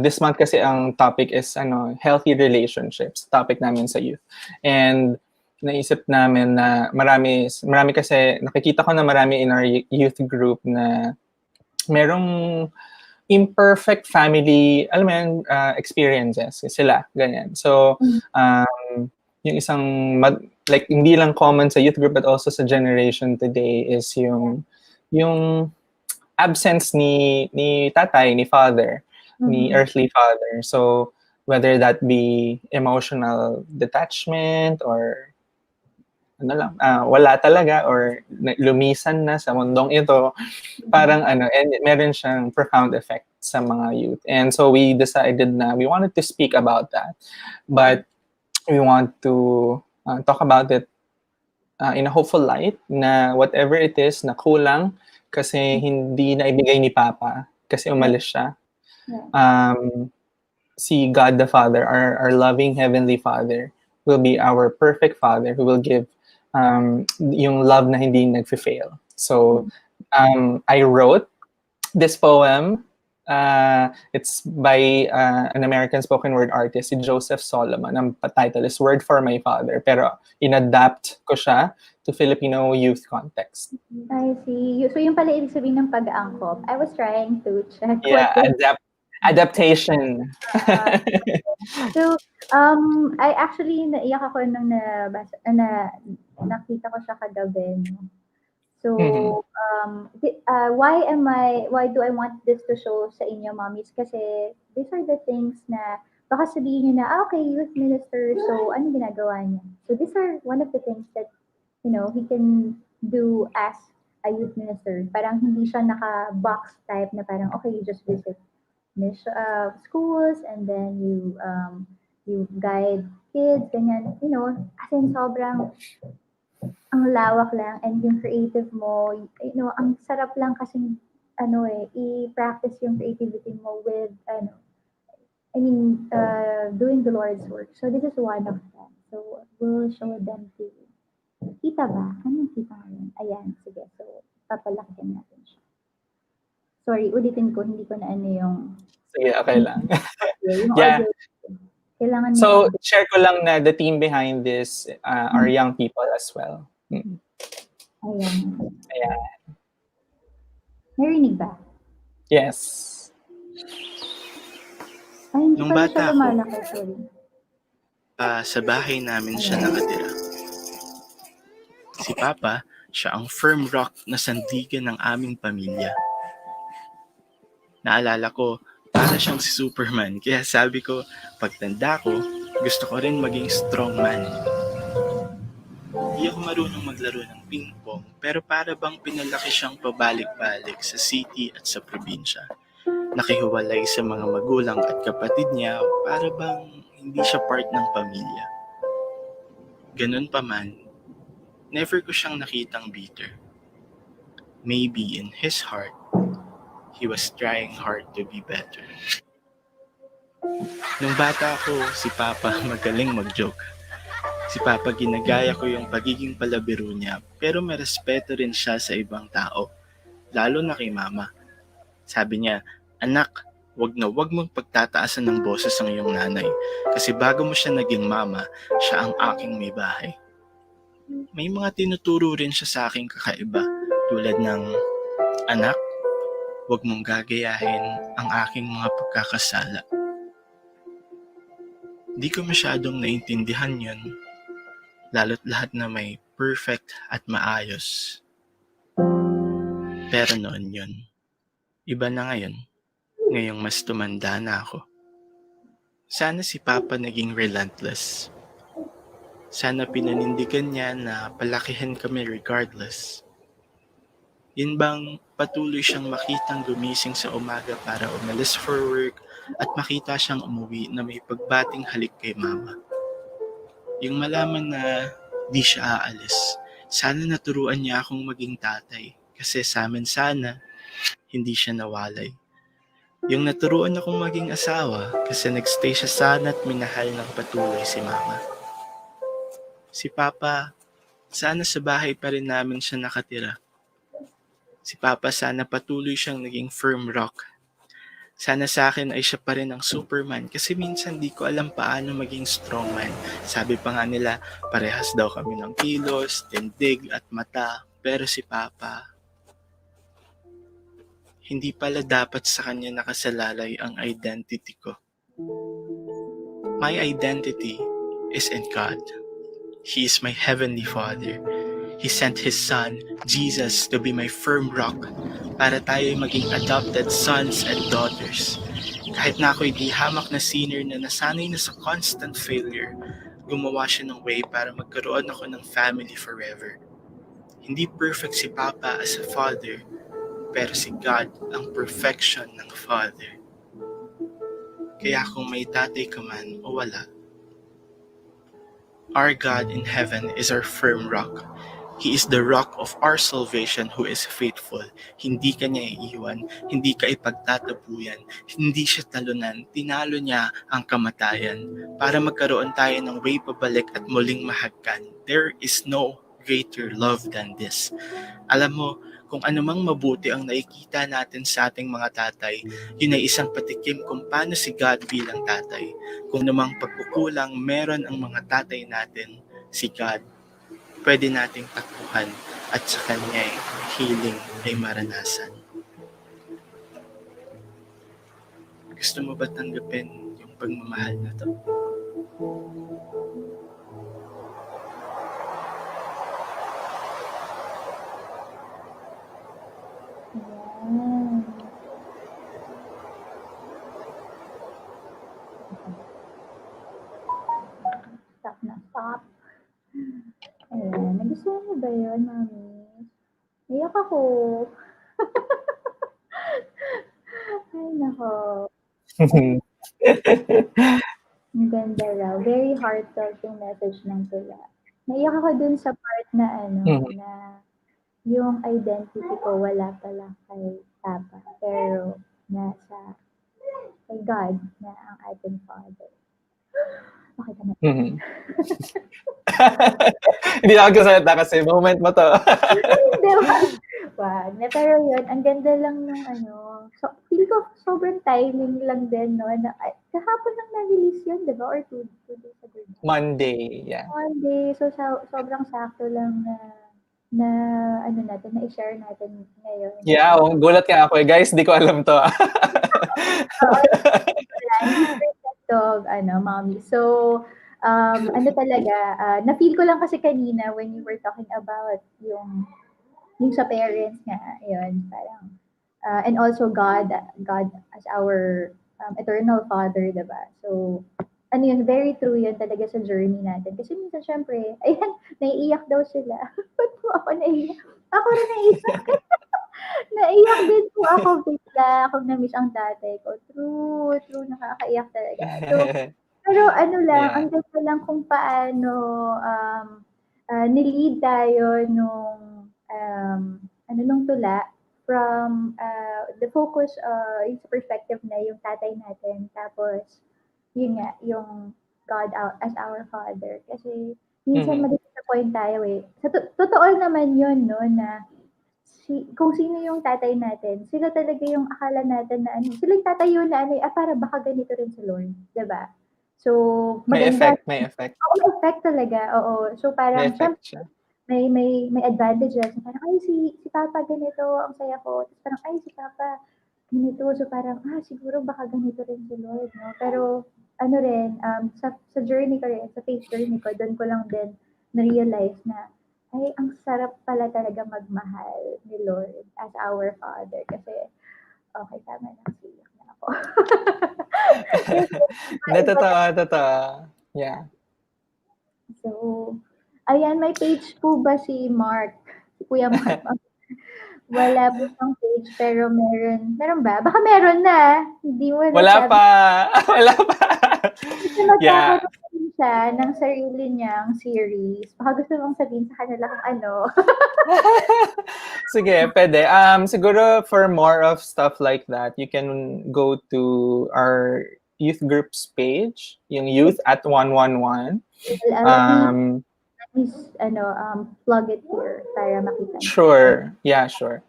this month kasi ang topic is healthy relationships, topic namin sa youth. And naisip namin na marami kasi nakikita ko na marami in our youth group na merong imperfect family, alam mo yan, experiences sila, ganyan. So, yung isang, hindi lang common sa youth group but also sa generation today is yung absence ni tatay, ni father, ni earthly father. So, whether that be emotional detachment or wala talaga or lumisan na sa mundong ito, parang and meron siyang profound effect sa mga youth. And so we decided na we wanted to speak about that, but we want to talk about it in a hopeful light na whatever it is na kulang kasi hindi na ibigay ni Papa kasi umalis siya. Si God the Father, our loving Heavenly Father, will be our perfect Father who will give yung love na hindi nag-fail. So, I wrote this poem. It's by an American spoken word artist, si Joseph Solomon. Ang title is Word for My Father. Pero inadapt ko siya to Filipino youth context.
I see. So yung pala ibig sabihin ng pag-angkop. I was trying to check.
Yeah, adaptation.
So, I actually naiyak ako nung nakita ko siya kagabi. No? So, why do I want this to show sa inyo, mommies? Kasi these are the things na baka sabihin niyo na, okay, youth minister, so ano ginagawa niya? So, these are one of the things that he can do as a youth minister. Parang hindi siya naka-box type na parang, okay, you just visit schools and then you guide kids, ganyan. As in sobrang ang lawak lang and yung creative mo, ang sarap lang kasi i-practice yung creativity mo with doing the Lord's work. So this is one of them. So we'll show them to you. Kita ba? Anong kita ngayon? Ayan, sige. So papalakihin natin siya. Sorry, ulitin ko, hindi ko na yung
Sige, okay lang.
yung
Yeah.
audio. Kailangan mo.
So, share ko lang na the team behind this are young people as well.
Ayan.
Ayan.
Narinig ba?
Yes.
Ay, hindi
Nung
pa
bata
siya
ako,
lumalaki, sorry.
sa bahay namin siya nakatira. Si Papa, siya ang firm rock na sandigan ng aming pamilya. Naalala ko, para siyang si Superman. Kaya sabi ko, pagtanda ko, gusto ko rin maging strong man. Hindi ako marunong maglaro ng ping-pong, pero para bang pinalaki siyang pabalik-balik sa city at sa probinsya. Nakihiwalay sa mga magulang at kapatid niya para bang hindi siya part ng pamilya. Ganun pa man, never ko siyang nakitang bitter. Maybe in his heart, he was trying hard to be better. Nung bata ako, si Papa magaling mag-joke. Si Papa ginagaya ko yung pagiging palabiro niya, pero may respeto rin siya sa ibang tao, lalo na kay Mama. Sabi niya, anak, wag mong pagtataasan ng boses ang iyong nanay, kasi bago mo siya naging mama, siya ang aking may bahay. May mga tinuturo rin siya sa aking kakaiba, tulad ng, anak, wag mong gagayahin ang aking mga pagkakasala. Di ko masyadong naintindihan yun, lalo't lahat na may perfect at maayos. Pero noon yun, iba na ngayon, ngayong mas tumanda na ako. Sana si Papa naging relentless. Sana pinanindigan niya na palakihin kami regardless. Yun bang patuloy siyang makitang gumising sa umaga para umalis for work at makita siyang umuwi na may pagbating halik kay Mama. Yung malaman na di siya aalis, sana naturuan niya akong maging tatay kasi sa amin sana hindi siya nawalay. Yung naturuan akong maging asawa kasi nagstay siya sana at minahal ng patuloy si Mama. Si Papa, sana sa bahay pa rin namin siya nakatira. Si Papa sana patuloy siyang naging firm rock. Sana sa akin ay siya pa rin ang Superman kasi minsan di ko alam paano maging strong man. Sabi pa nga nila, parehas daw kami ng kilos, tindig at mata. Pero si Papa, hindi pala dapat sa kanya nakasalalay ang identity ko. My identity is in God. He is my heavenly Father. He sent His Son, Jesus, to be my firm rock para tayo maging adopted sons and daughters. Kahit na ako'y di hamak na sinner na nasanay na sa constant failure, gumawa siya ng way para magkaroon ako ng family forever. Hindi perfect si Papa as a father, pero si God ang perfection ng Father. Kaya kung may tatay ka man o wala, our God in heaven is our firm rock. He is the rock of our salvation who is faithful. Hindi ka niya iiwan, hindi ka ipagtatapuyan, hindi siya talunan, tinalo niya ang kamatayan para magkaroon tayo ng way pabalik at muling mahagkan. There is no greater love than this. Alam mo, kung anumang mabuti ang nakikita natin sa ating mga tatay, yun ay isang patikim kung paano si God bilang tatay. Kung anumang pagkukulang meron ang mga tatay natin, si God, pwede nating takbuhan at sa kanya'y healing ay maranasan. Gusto mo ba tanggapin yung pagmamahal na to?
Ayan. Stop na, stop. Ayan. Nagustuhan mo ba yun, mami? Naiyak ako. Ay, nako. Ang ganda raw. Very heartfelt yung message ng tula. Naiyak ako dun sa part na na yung identity ko wala pala kay Papa, pero nasa kay God na ang ating Father. Okay ka na.
Hindi ako magsasalita kasi moment mo to.
Di ba? Wag na. Pero yun, ang ganda lang nung so, feel ko sobrang timing lang din, no? Na, kahapon lang na-release yun, di ba? Or two days ago.
Monday, yeah.
Monday. So, sobrang sakto lang na natin, na i-share natin ngayon.
Yeah, gulat nga ako guys, di ko alam to.
Mommy. So, talaga, na-feel ko lang kasi kanina when you were talking about yung sa parents nga, yun, parang, and also God as our eternal Father, diba? So, very true yun talaga sa journey natin. Kasi minsan, syempre, ayan, naiiyak daw sila. Ba't po ako naiiyak? Ako rin naiiyak. Naiiyak din po ako bigla. Ako na-miss ang tatay ko. True, nakakaiyak talaga. So, pero ang ganda lang kung paano nilid tayo nung tula from the focus, yung sa perspective na yung tatay natin. Tapos, yun nga, yung God as our Father. Kasi, minsan madisappoint tayo eh. Sa totoo naman yun, no, na kung sino yung tatay natin, sila talaga yung akala natin na sila yung tatayo na para baka ganito rin si Lord, 'di ba? So, maganda.
May effect.
Oo, may effect talaga. Oo. So, parang may advantages. Parang, ay, si Papa ganito, ang saya ko. Tapos parang, ay, si Papa ganito. So, parang, siguro baka ganito rin si Lord, no? Pero, sa journey ko rin, sa faith journey ko, doon ko lang din na-realize na, ay, ang sarap pala talaga magmahal ni Lord as our Father. Kasi, okay, tama na. Siyak na ako.
Totoo. Yeah.
So, ayan, may page po ba si Mark? Si Kuya Mark? Wala po siyang page, pero meron. Meron ba? Baka meron na. Hindi mo na
Wala pa. Yeah.
Kasi siya ng sarili niyang series. Baka gusto mong sabihin sa kanila kung ano.
Sige, pwede. Siguro for more of stuff like that, you can go to our youth groups page, yung youth at 111.
Let me plug it here para makita.
Sure. Yeah, sure.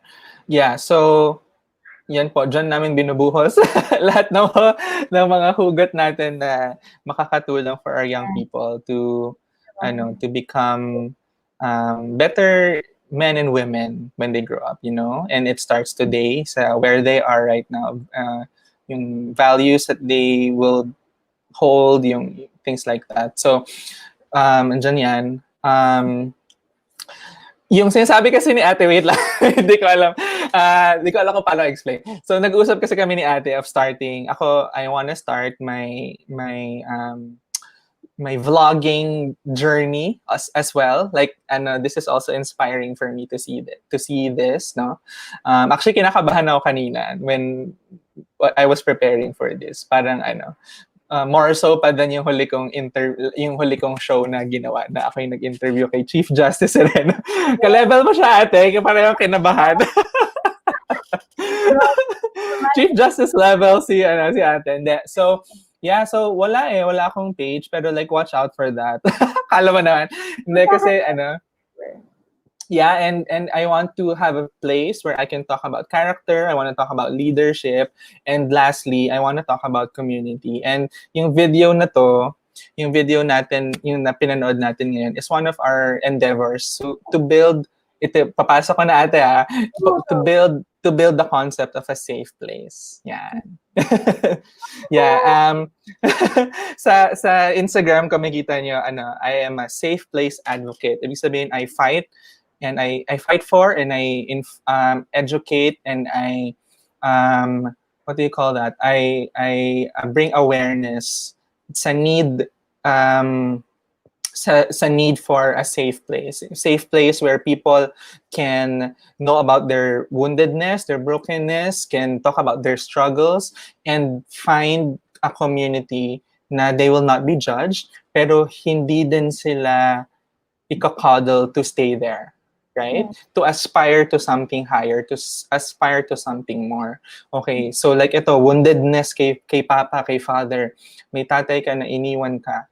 Yeah, so yan po, dyan namin binubuhos lahat ng mga hugot natin na makakatulong for our young people to become better men and women when they grow up, and it starts today, so where they are right now, yung values that they will hold, yung things like that. So, andyan yan. Yung sinasabi kasi ni ate, wait lang, hindi ko alam kung paano explain. So, nag-usap kasi kami ni ate of starting. Ako, I wanna start my vlogging journey as well. Like, this is also inspiring for me to see this, no? Actually, kinakabahan ako kanina when I was preparing for this. Parang, more so pa than yung huli kong show na ginawa na ako yung nag-interview kay Chief Justice Sereno. Ka-level mo siya, ate. Parang kinabahan. Chief Justice level si ate. Hindi. So, yeah, so wala akong page, pero like watch out for that. Kala mo naman. Hindi kasi yeah, and I want to have a place where I can talk about character, I want to talk about leadership, and lastly, I want to talk about community. And yung video natin, yung na pinanood natin ngayon, is one of our endeavors to build, papasok ko na ate to build the concept of a safe place. Yan. Yeah. Sa Instagram ko makita nyo, I am a safe place advocate. Ibig sabihin, I fight for and I educate and I what do you call that? I bring awareness sa need sa need for a safe place. Safe place where people can know about their woundedness, their brokenness, can talk about their struggles, and find a community na they will not be judged, pero hindi din sila ika-coddle to stay there, right?
Yeah.
To aspire to something higher, to aspire to something more. Okay, so like ito, woundedness kay papa, kay father, may tatay ka na iniwan ka.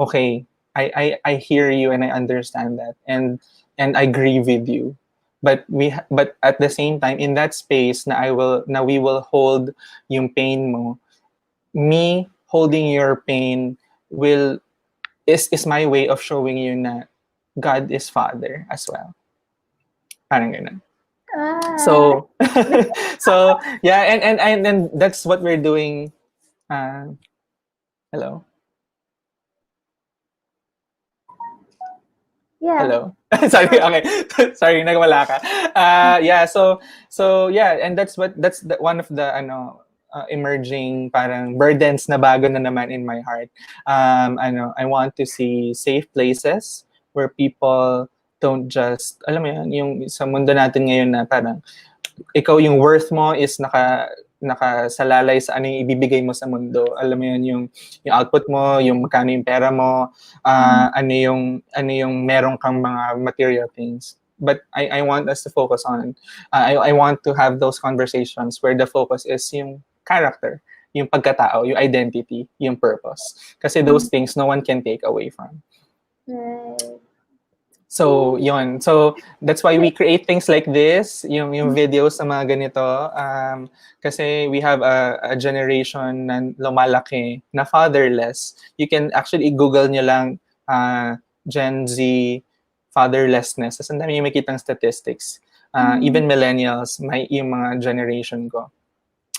Okay, I hear you and I understand that, and I grieve with you. But at the same time, in that space na we will hold yung pain mo, me holding your pain will is my way of showing you na God is Father as well. Parang ganun.
Ah,
So, so yeah, and that's what we're doing. Hello?
yeah.
Hello? Sorry, okay. Sorry, nagwala ka. Yeah, so yeah, and that's one of the emerging parang burdens na bago na naman in my heart. I want to see safe places where people don't just, alam mo yun, yung sa mundo natin ngayon na parang ikaw yung worth mo is nakasalalay sa ano yung ibibigay mo sa mundo. Alam mo yun, yung output mo, yung magkano yung pera mo, ano yung meron kang mga material things. But I want us to focus on, I want to have those conversations where the focus is yung character, yung pagkatao, yung identity, yung purpose. Kasi those things no one can take away from.
Right.
So, yon. So, that's why we create things like this, yung videos sa mga ganito. Kasi we have a generation na lumalaki na fatherless. You can actually Google nyo lang Gen Z fatherlessness. Kasi ang dami yung makitang statistics. Even millennials, yung mga generation ko.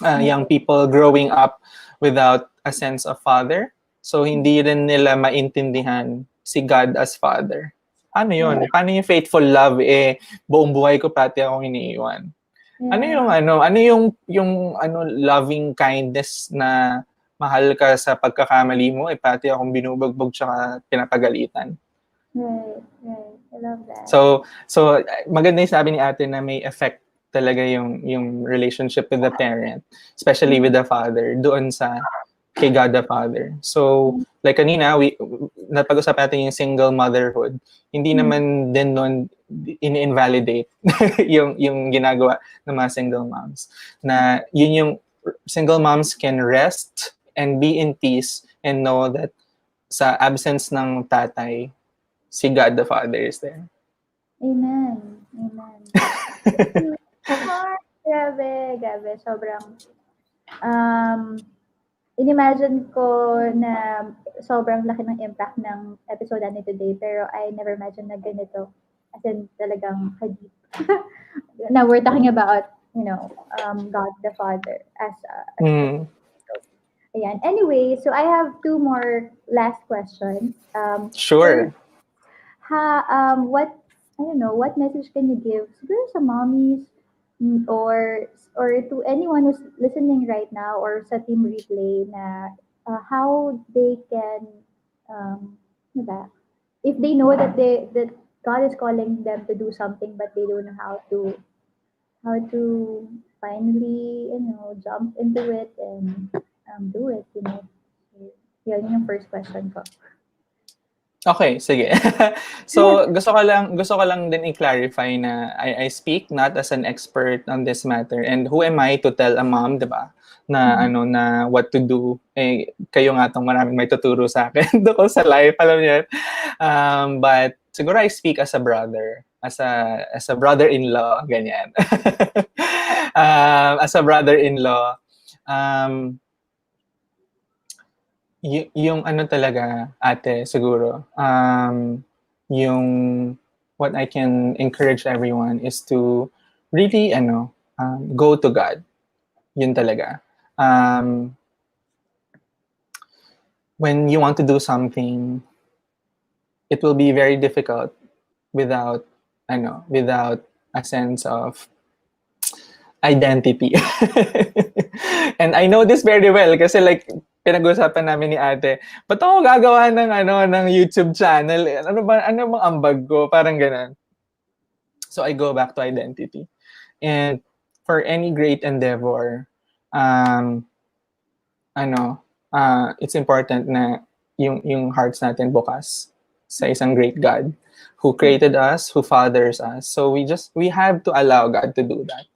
Young people growing up without a sense of father. So, hindi rin nila maintindihan si God as Father. Ano yun? Paano yung faithful love buong buhay ko pati akong iniiwan?
Yeah.
Ano yung loving kindness na mahal ka sa pagkakamali mo pati akong binubugbog tsaka pinapagalitan.
Right. I love that.
So maganda yung sabi ni ate na may effect talaga yung relationship with the parent, especially with the father, doon sa kay God the Father. So, like kanina, napag-usapan natin yung single motherhood. Hindi naman din nun in-invalidate yung ginagawa ng mga single moms. Na yun yung single moms can rest and be in peace and know that sa absence ng tatay, si God the Father is there.
Amen. Grabe. Sobrang, inimagine ko na sobrang laki ng impact ng episode natin today, pero I never imagined na ganito. As in, talagang ka-deep. Now we're talking about, God the Father as Ayan. Anyway, so I have two more last questions.
Sure.
What message can you give siguro sa mommies or to anyone who's listening right now or sa team replay na how they can ano ba? If they know that God is calling them to do something but they don't know how to finally jump into it and do it, Yan yung first question ko.
Okay, sige. So, gusto ko lang din i-clarify na I speak not as an expert on this matter, and who am I to tell a mom, 'di ba? Na na what to do. Kayo nga tong maraming may tuturo sa akin doon sa life, alam niyo. But siguro I speak as a brother, as a brother-in-law, ganyan. As a brother-in-law. Yung ano talaga, ate, siguro, yung what I can encourage everyone is to really, go to God. Yun talaga. When you want to do something, it will be very difficult without a sense of identity. And I know this very well kasi like pinag-usapan namin ni ate, ba't ako gagawa ng YouTube channel? Ano bang ambag ko? Parang ganun. So I go back to identity. And for any great endeavor, um, it's important na yung hearts natin bukas sa isang great God who created us, who fathers us. So we have to allow God to do that.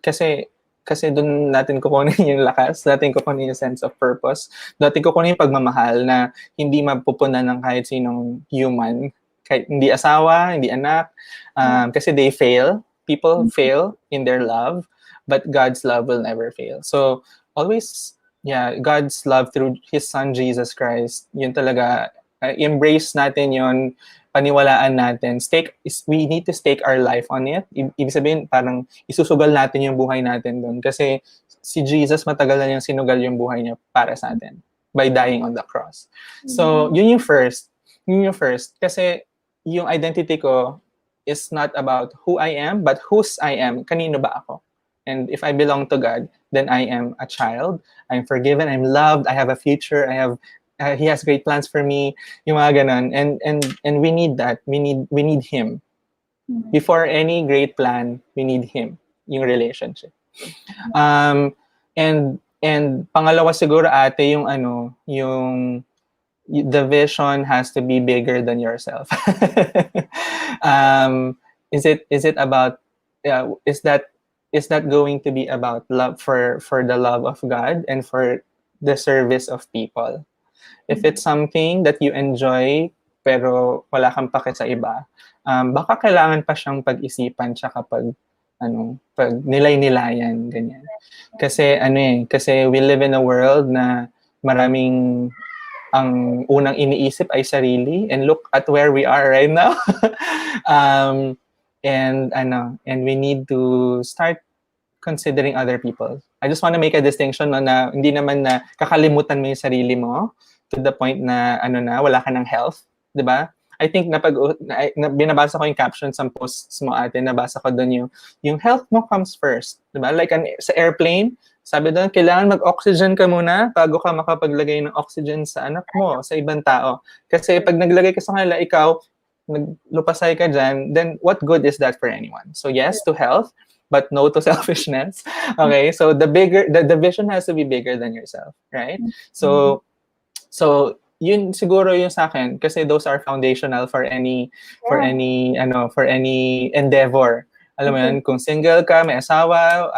Kasi doon natin kukunin yung lakas, natin kukunin yung sense of purpose, natin kukunin yung pagmamahal na hindi mapupunan ng kahit sinong human, kahit hindi asawa, hindi anak, kasi they fail. People fail in their love, but God's love will never fail. So always, God's love through His Son Jesus Christ, yun talaga, embrace natin yun, paniwalaan natin. We need to stake our life on it. Ibig sabihin, parang isusugal natin yung buhay natin doon. Kasi si Jesus, matagal na niyang sinugal yung buhay niya para sa atin by dying on the cross. So, yun yung first. Kasi yung identity ko is not about who I am, but whose I am. Kanino ba ako? And if I belong to God, then I am a child. I'm forgiven. I'm loved. I have a future. He has great plans for me. Yung mga ganun. And we need that. We need Him. Before any great plan, we need Him. Yung relationship. And pangalawa siguro ate yung the vision has to be bigger than yourself. Is it about is that going to be about love for the love of God and for the service of people? If it's something that you enjoy pero wala kang pake sa iba, baka kailangan pa siyang pag-isipan tsaka pag nilay-nilayan ganyan. Kasi kasi we live in a world na maraming ang unang iniisip ay sarili, and look at where we are right now. And we need to start considering other people. I just want to make a distinction na hindi naman na kakalimutan mo yung sarili mo to the point na wala ka ng health, 'di ba? I think binabasa ko yung captions sa posts mo ate, nabasa ko doon yung health mo comes first, 'di ba? Like sa airplane, sabi doon, kailangan mag-oxygen ka muna bago ka makapaglagay ng oxygen sa anak mo, sa ibang tao. Kasi pag naglagay ka sa kanila, ikaw, naglupasay ka dyan, then what good is that for anyone? So yes to health, but no to selfishness. Okay, so the vision has to be bigger than yourself, right? So yun siguro yung sa akin kasi those are foundational for any endeavor. Alam mo yan, kung single ka, may asawa,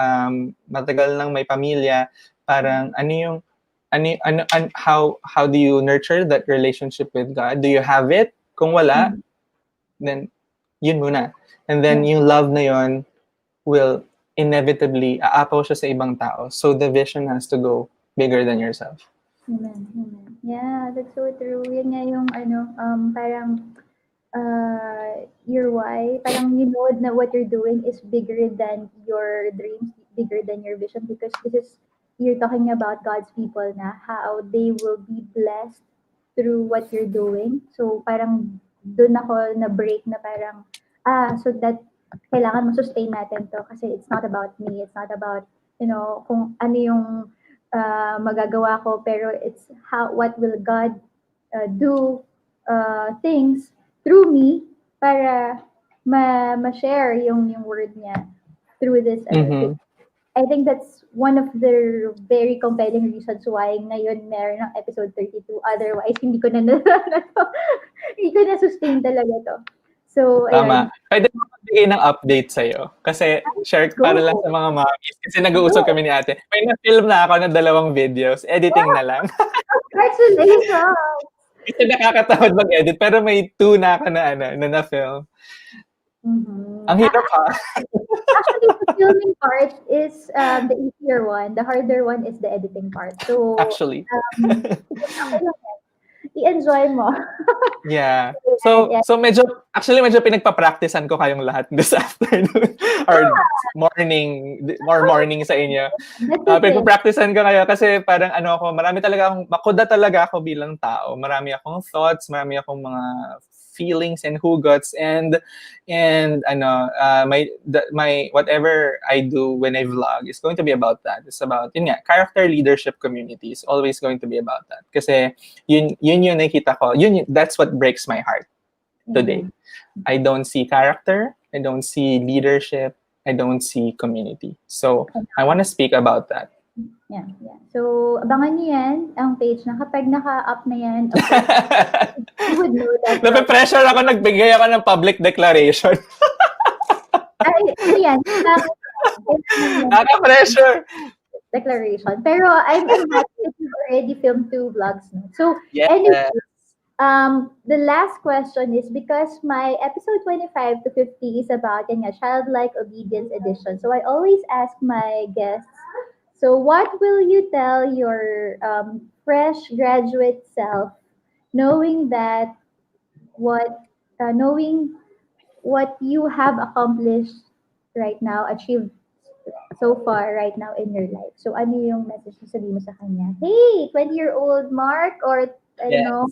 matagal nang may pamilya, parang how do you nurture that relationship with God? Do you have it? Kung wala, then yun muna. And then yung love na yun will inevitably aapaw siya sa ibang tao. So the vision has to go bigger than yourself.
Amen. Yeah, that's so true. Yan nga yung parang your why, parang you know na what you're doing is bigger than your dreams, bigger than your vision, because you're talking about God's people na how they will be blessed through what you're doing. So parang doon ako na break na parang so that kailangan ma-sustain natin to kasi it's not about me, it's not about kung ano yung magagawa ko, pero it's what will God do things through me para ma-share yung word niya through this. I think that's one of the very compelling reasons why ngayon meron ng episode 32. Otherwise, hindi ko na hindi ko na-sustain talaga to. So,
tama. Pwede mo magbigay ng update sa'yo. Kasi share para lang sa mga mommies. Kasi nag-uusap kami ni ate. May na-film na ako ng 2 videos. Editing na lang.
Congratulations!
Kasi nakakatawad mag-edit. Pero may 2 na ako na film. Ang hirap ha.
Actually, the filming part is the easier one. The harder one is the editing part. So,
actually.
I-enjoy mo.
Yeah. So medyo pinagpa-practicean ko kayong lahat this afternoon or morning sa inyo. Pinagpa-practicean ko kayo kasi parang marami talaga akong makuda talaga ako bilang tao. Marami akong thoughts, marami akong mga feelings and hugots, and my whatever I do when I vlog is going to be about that. It's about yun nga, character leadership community is always going to be about that. Kasi yun yung nakita ko. That's what breaks my heart today. I don't see character, I don't see leadership, I don't see community. So I want to speak about that.
Yeah. So, abangan niyo yan, ang page na kapag naka-up na yan, of course, you would know that.
Nape-pressure ako, nagbigay ako ng public declaration.
Ay, ano yan?
Naka-pressure.
Declaration. Pero I'm happy that you've already filmed 2 vlogs. No? So,
Yes.
anyway, the last question is because my episode 25 to 50 is about childlike obedience edition. So I always ask my guests, so what will you tell your fresh graduate self, knowing what you have accomplished right now, achieved so far right now in your life? So ano yung message na sabihin mo sa kanya? Hey, 20-year-old Mark, or I don't know.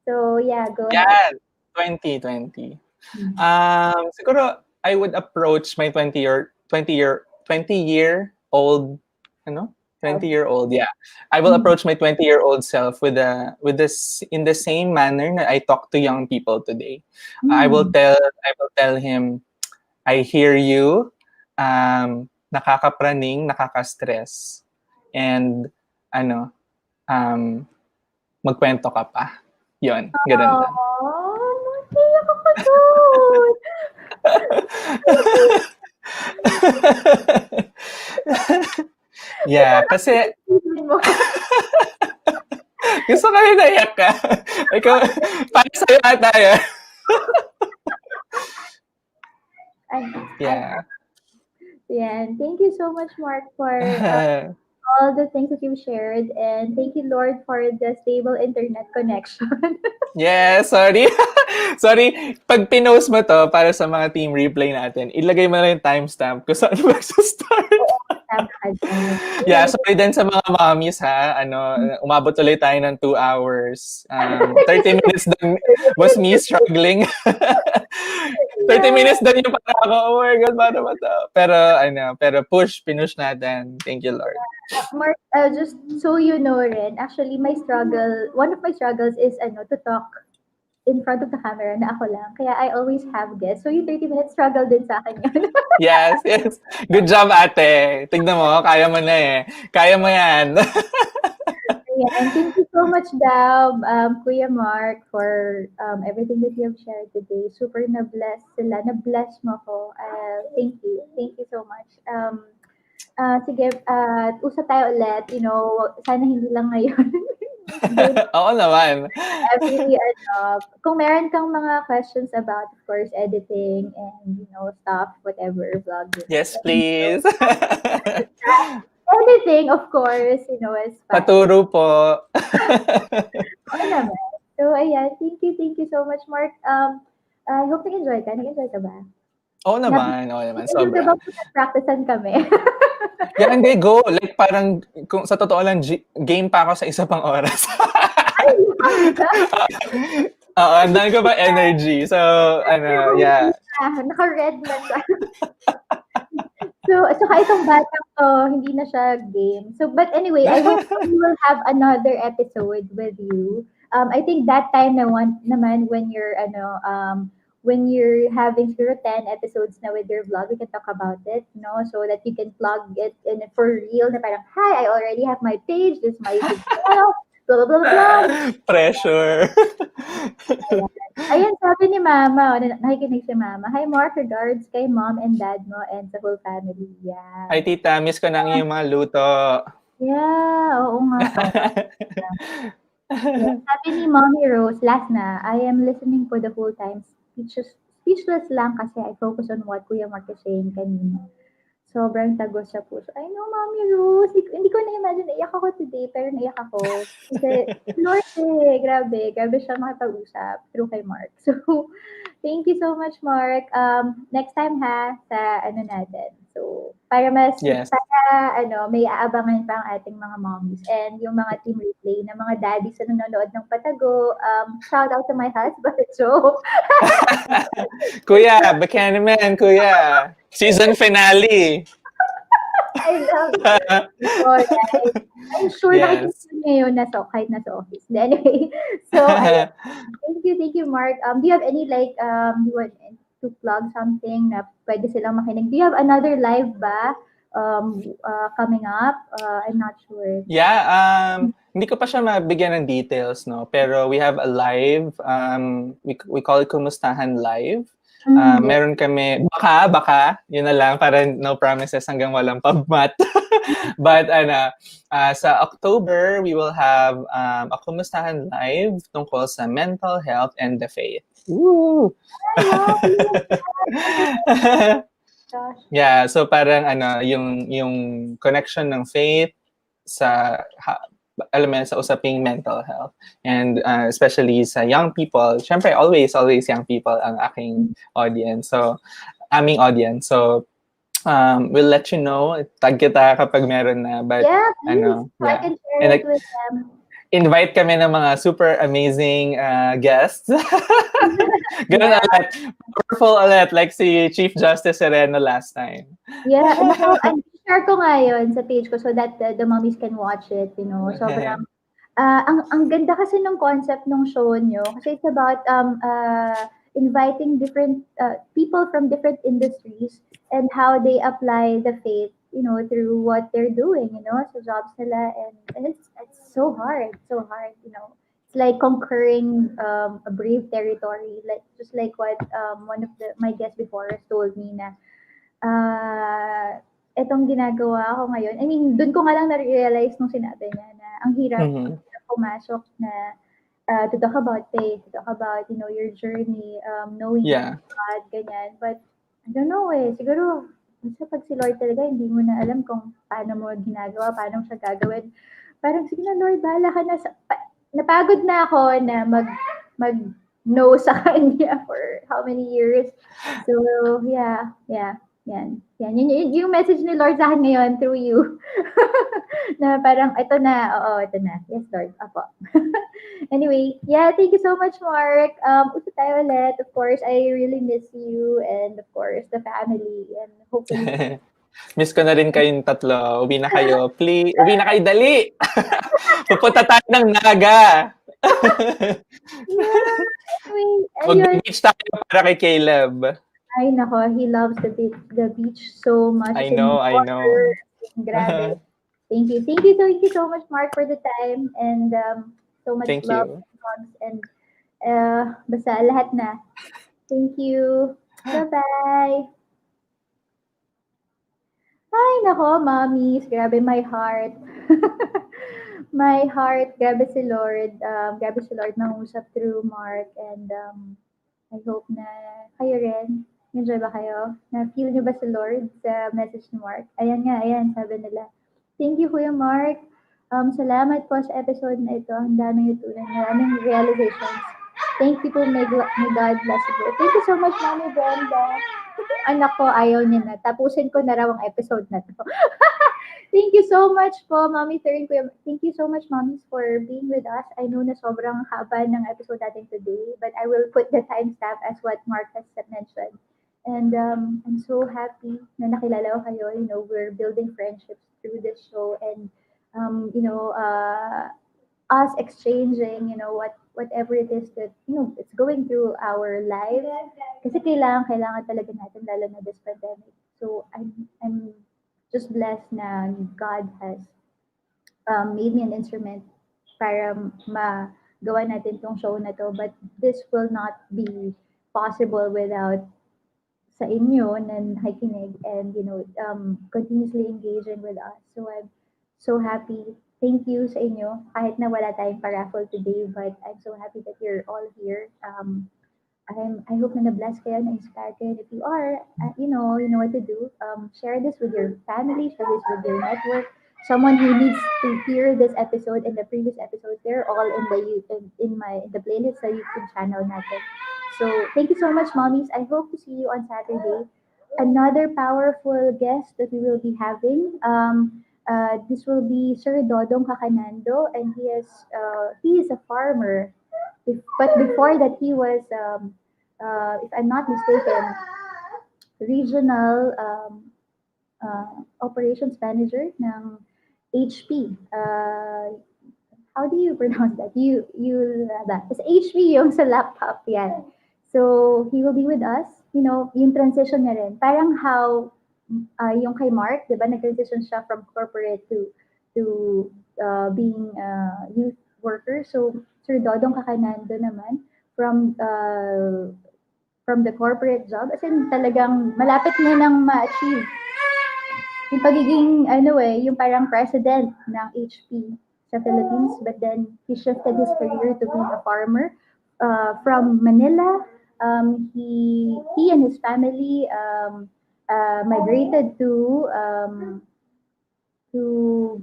So yeah, go ahead.
2020. Siguro I would approach my 20-year-old, 20-year-old, yeah. I will approach my 20-year-old self with this in the same manner that I talk to young people today. I will tell him, I hear you, nakakapraning, nakaka-stress, and magkwento ka pa. Yun, ganun lang.
Naiyak ako doon.
Yeah, kasi gusto ko yung naiyak ka. Ikaw, para sa'yo ata yun. Yeah.
Yeah, thank you so much, Mark, for all the things that you've shared, and thank you, Lord, for the stable internet connection.
Yeah, sorry. Sorry, pag pinost mo to para sa mga team replay natin, ilagay mo na yung timestamp kung saan mag-start. Yeah, sorry din sa mga mommies ha. Umabot ulit tayo ng 2 hours. 30 minutes din was me struggling. 30 minutes din yung para ako, oh my God, paano ba to? Pero pinush natin. Thank you, Lord.
Mark, just so you know rin, actually one of my struggles is to talk in front of the camera na ako lang. Kaya I always have guests. So yung 30 minutes struggle din sa akin yun.
Yes. Good job, ate. Tignan mo, kaya mo na eh. Kaya mo yan.
Yeah, and thank you so much daw, Kuya Mark, for everything that you have shared today. Super na-bless sila. Na-bless mo ko. Thank you. Thank you so much. Sige, usap tayo ulit. Sana hindi lang ngayon.
Oo naman.
Kung meron kang mga questions about, of course, editing and, stuff, whatever, vlogging.
Yes, please.
Anything, of course, is fine.
Paturo po.
Okay naman. So, ayan. Thank you so much, Mark. I hope nag-enjoy ka. Nag-enjoy ka ba?
Oo naman. Sobra.
Diba practicean kami?
Yeah, hindi, go. Like, parang, kung sa totoo lang, game pa ako sa isa pang oras. Oo, andan ko ba energy? So, yeah.
Naka-red na siya. So itong batang to, hindi na siya game. So, but anyway, I hope we will have another episode with you. I think that time naman when you're having 10 episodes na with your vlog, we can talk about it, so that you can plug it in for real na parang, hi, I already have my page, this is my YouTube channel, blah, blah, blah, blah.
Pressure.
Ayan, sabi ni Mama, nakikinig si Mama. Hi, Mark, regards kay Mom and Dad mo and sa whole family. Yeah.
Hi, Tita. Miss ko na ang iyong mga luto.
Yeah, oo nga. Yeah, sabi ni Mommy Rose, last na, I am listening for the whole time. Speechless lang kasi I focus on what Kuya Mark is saying kanina. Sobrang tagos sa puso. I know, Mommy Rose. Hindi ko na-imagine. Naiyak ako today, pero naiyak ako. Kasi, Lord, grabe. Grabe siya makipag-usap through kay Mark. So, thank you so much, Mark. Next time ha, sa natin. So, para may aabangan pa ang ating mga mommies and yung mga team replay na mga daddies na nanonood ng Patago. Shout out to my husband, Joe.
Kuya, baka naman, kuya. Season finale.
I love it. Alright. I'm sure nakikita
Yes.
niya yun kahit nasa office. Anyway, so ayun. Thank you, Mark. Do you have any you want to plug something na pwede silang makinig? Do you have another live ba coming up? I'm not sure.
Yeah, hindi ko pa siya mabigyan ng details, no? Pero we have a live, we call it Kumustahan Live.
Yeah.
Meron kami, baka, yun na lang, para no promises hanggang walang pagmat. But sa October, we will have a Kumustahan Live tungkol sa mental health and the faith. Woo!
Gosh.
Yeah, so parang yung connection ng faith sa alam mo yun, sa usaping mental health, and especially sa young people. Syempre always young people ang aking audience. So aming audience. So we'll let you know, tag kita kapag meron na, but
Yeah, please. So I can share
and
it with them.
invite kami ng mga super amazing guests. Ganun ulit. Powerful ulit, like si Chief Justice Sereno last time.
Yeah, share ko nga yun sa page ko so that the mommies can watch it, you know. Sobrang, ang ganda kasi ng concept ng show nyo kasi it's about inviting different people from different industries and how they apply the faith, you know, through what they're doing, you know, sa jobs nila, and it's so hard, you know. It's like conquering a brave territory, like just like what one of my guests before told me na etong ginagawa ko ngayon. I mean, doon ko nga lang na-realize nung sinabi niya na ang hirap pumasok na to talk about faith, to talk about, you know, your journey, knowing God, ganyan. But, I don't know siguro, basta pag si Lord talaga, hindi mo na alam kung paano mo ginagawa, paano siya gagawin. Parang, sige na Lord, bahala ka na. Napagod na ako na mag-no sa kanya for how many years. So, yeah. Yan. Yung message ni Lord sa akin ngayon through you. Na parang, ito na. Yes, Lord. Apo. Anyway, yeah, thank you so much, Mark. Uso tayo ulit. Of course, I really miss you and of course, the family. And hopefully,
miss ko na rin kayong tatlo. Uwi na kayo. Please, uwi na kayo, dali! Pupunta tayo ng Naga.
yeah. Anyway,
mag-beach tayo para kay Caleb.
Ay, nako, he loves the beach so much.
I know.
Grabe. Thank you so much, Mark, for the time and so much
Thank
love
you.
and basta lahat na. Thank you. Bye-bye. Ay, nako, mommies. Grabe, my heart. My heart. Grabe si Lord. Nangusap through Mark and I hope na kayo rin. Enjoy ba kayo? Na-feel niyo ba si Lord sa message ni Mark? Ayan, sabi nila. Thank you, Kuya Mark. Salamat po sa episode na ito. Ang daming natutunan. Maraming realizations. Thank you po. May God bless you. Thank you so much, Mami Brenda. Anak ko, ayaw niya na. Tapusin ko na raw ang episode na to. Thank you so much po, Mami Therese. Thank you so much, Mommies, for being with us. I know na sobrang haba ng episode natin today, but I will put the timestamp as what Mark has mentioned. And I'm so happy na nakilala ko kayo. You know, we're building friendships through this show and, you know, us exchanging, you know, whatever it is that, you know, it's going through our lives. Kasi kailangan talaga natin, lalo na this pandemic. So I'm just blessed na God has made me an instrument para magawa natin tong show na to. But this will not be possible without sa inyo na nakikinig and, you know, continuously engaging with us. So I'm so happy. Thank you sa inyo. Kahit na wala tayong paraffle today, but I'm so happy that you're all here. I hope na na-bless kayo, na-inspire kayo. If you are, you know what to do. Share this with your family, share this with your network. Someone who needs to hear this episode and the previous episodes, they're all in the playlist sa YouTube channel natin. So, thank you so much, mommies. I hope to see you on Saturday. another powerful guest that we will be having. This will be Sir Dodong Kakanando, and he is a farmer. But before that, he was, if I'm not mistaken, regional operations manager ng HP. How do you pronounce that? It's HP yung sa laptop yan. So he will be with us. You know, yung transition niya rin. Parang how yung kay Mark, 'di ba, nag-transition siya from corporate to being youth worker. So Sir Dodong Kakanando naman from the corporate job, as in talagang malapit niya nang ma-achieve yung pagiging, yung parang president ng HP sa Philippines, but then he shifted his career to being a farmer. From Manila, he and his family migrated to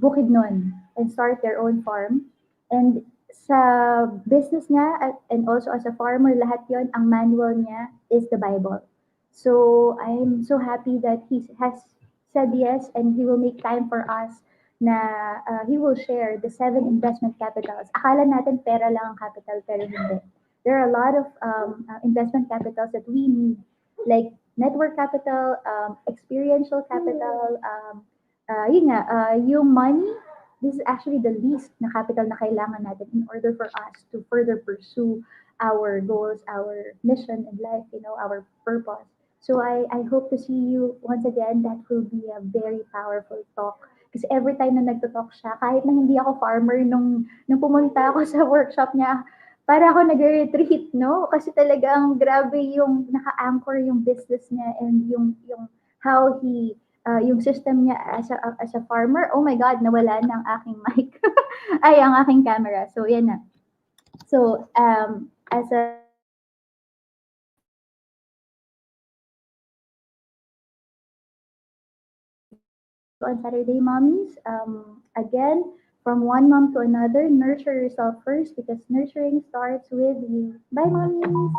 Bukidnon and start their own farm. And sa business niya and also as a farmer, lahat yon, ang manual niya is the Bible. So I'm so happy that he has said yes and he will make time for us na he will share the 7 investment capitals. Akala natin pera lang ang capital, pero hindi. There are a lot of investment capitals that we need, like network capital, experiential capital, yung money, this is actually the least na capital na kailangan natin in order for us to further pursue our goals, our mission in life, our purpose. So I hope to see you once again. That will be a very powerful talk. Kasi every time na nagto-talk siya, kahit na hindi ako farmer, nung pumunta ako sa workshop niya, para ako nag-retreat, no? Kasi talagang grabe yung naka-anchor yung business niya and yung how yung system niya as a farmer. Oh my God, nawala na ang aking mic. Ay, ang aking camera. So, yan na. So, as a on Saturday Mommies, again, from one mom to another, nurture yourself first because nurturing starts with you. Bye, Mommies!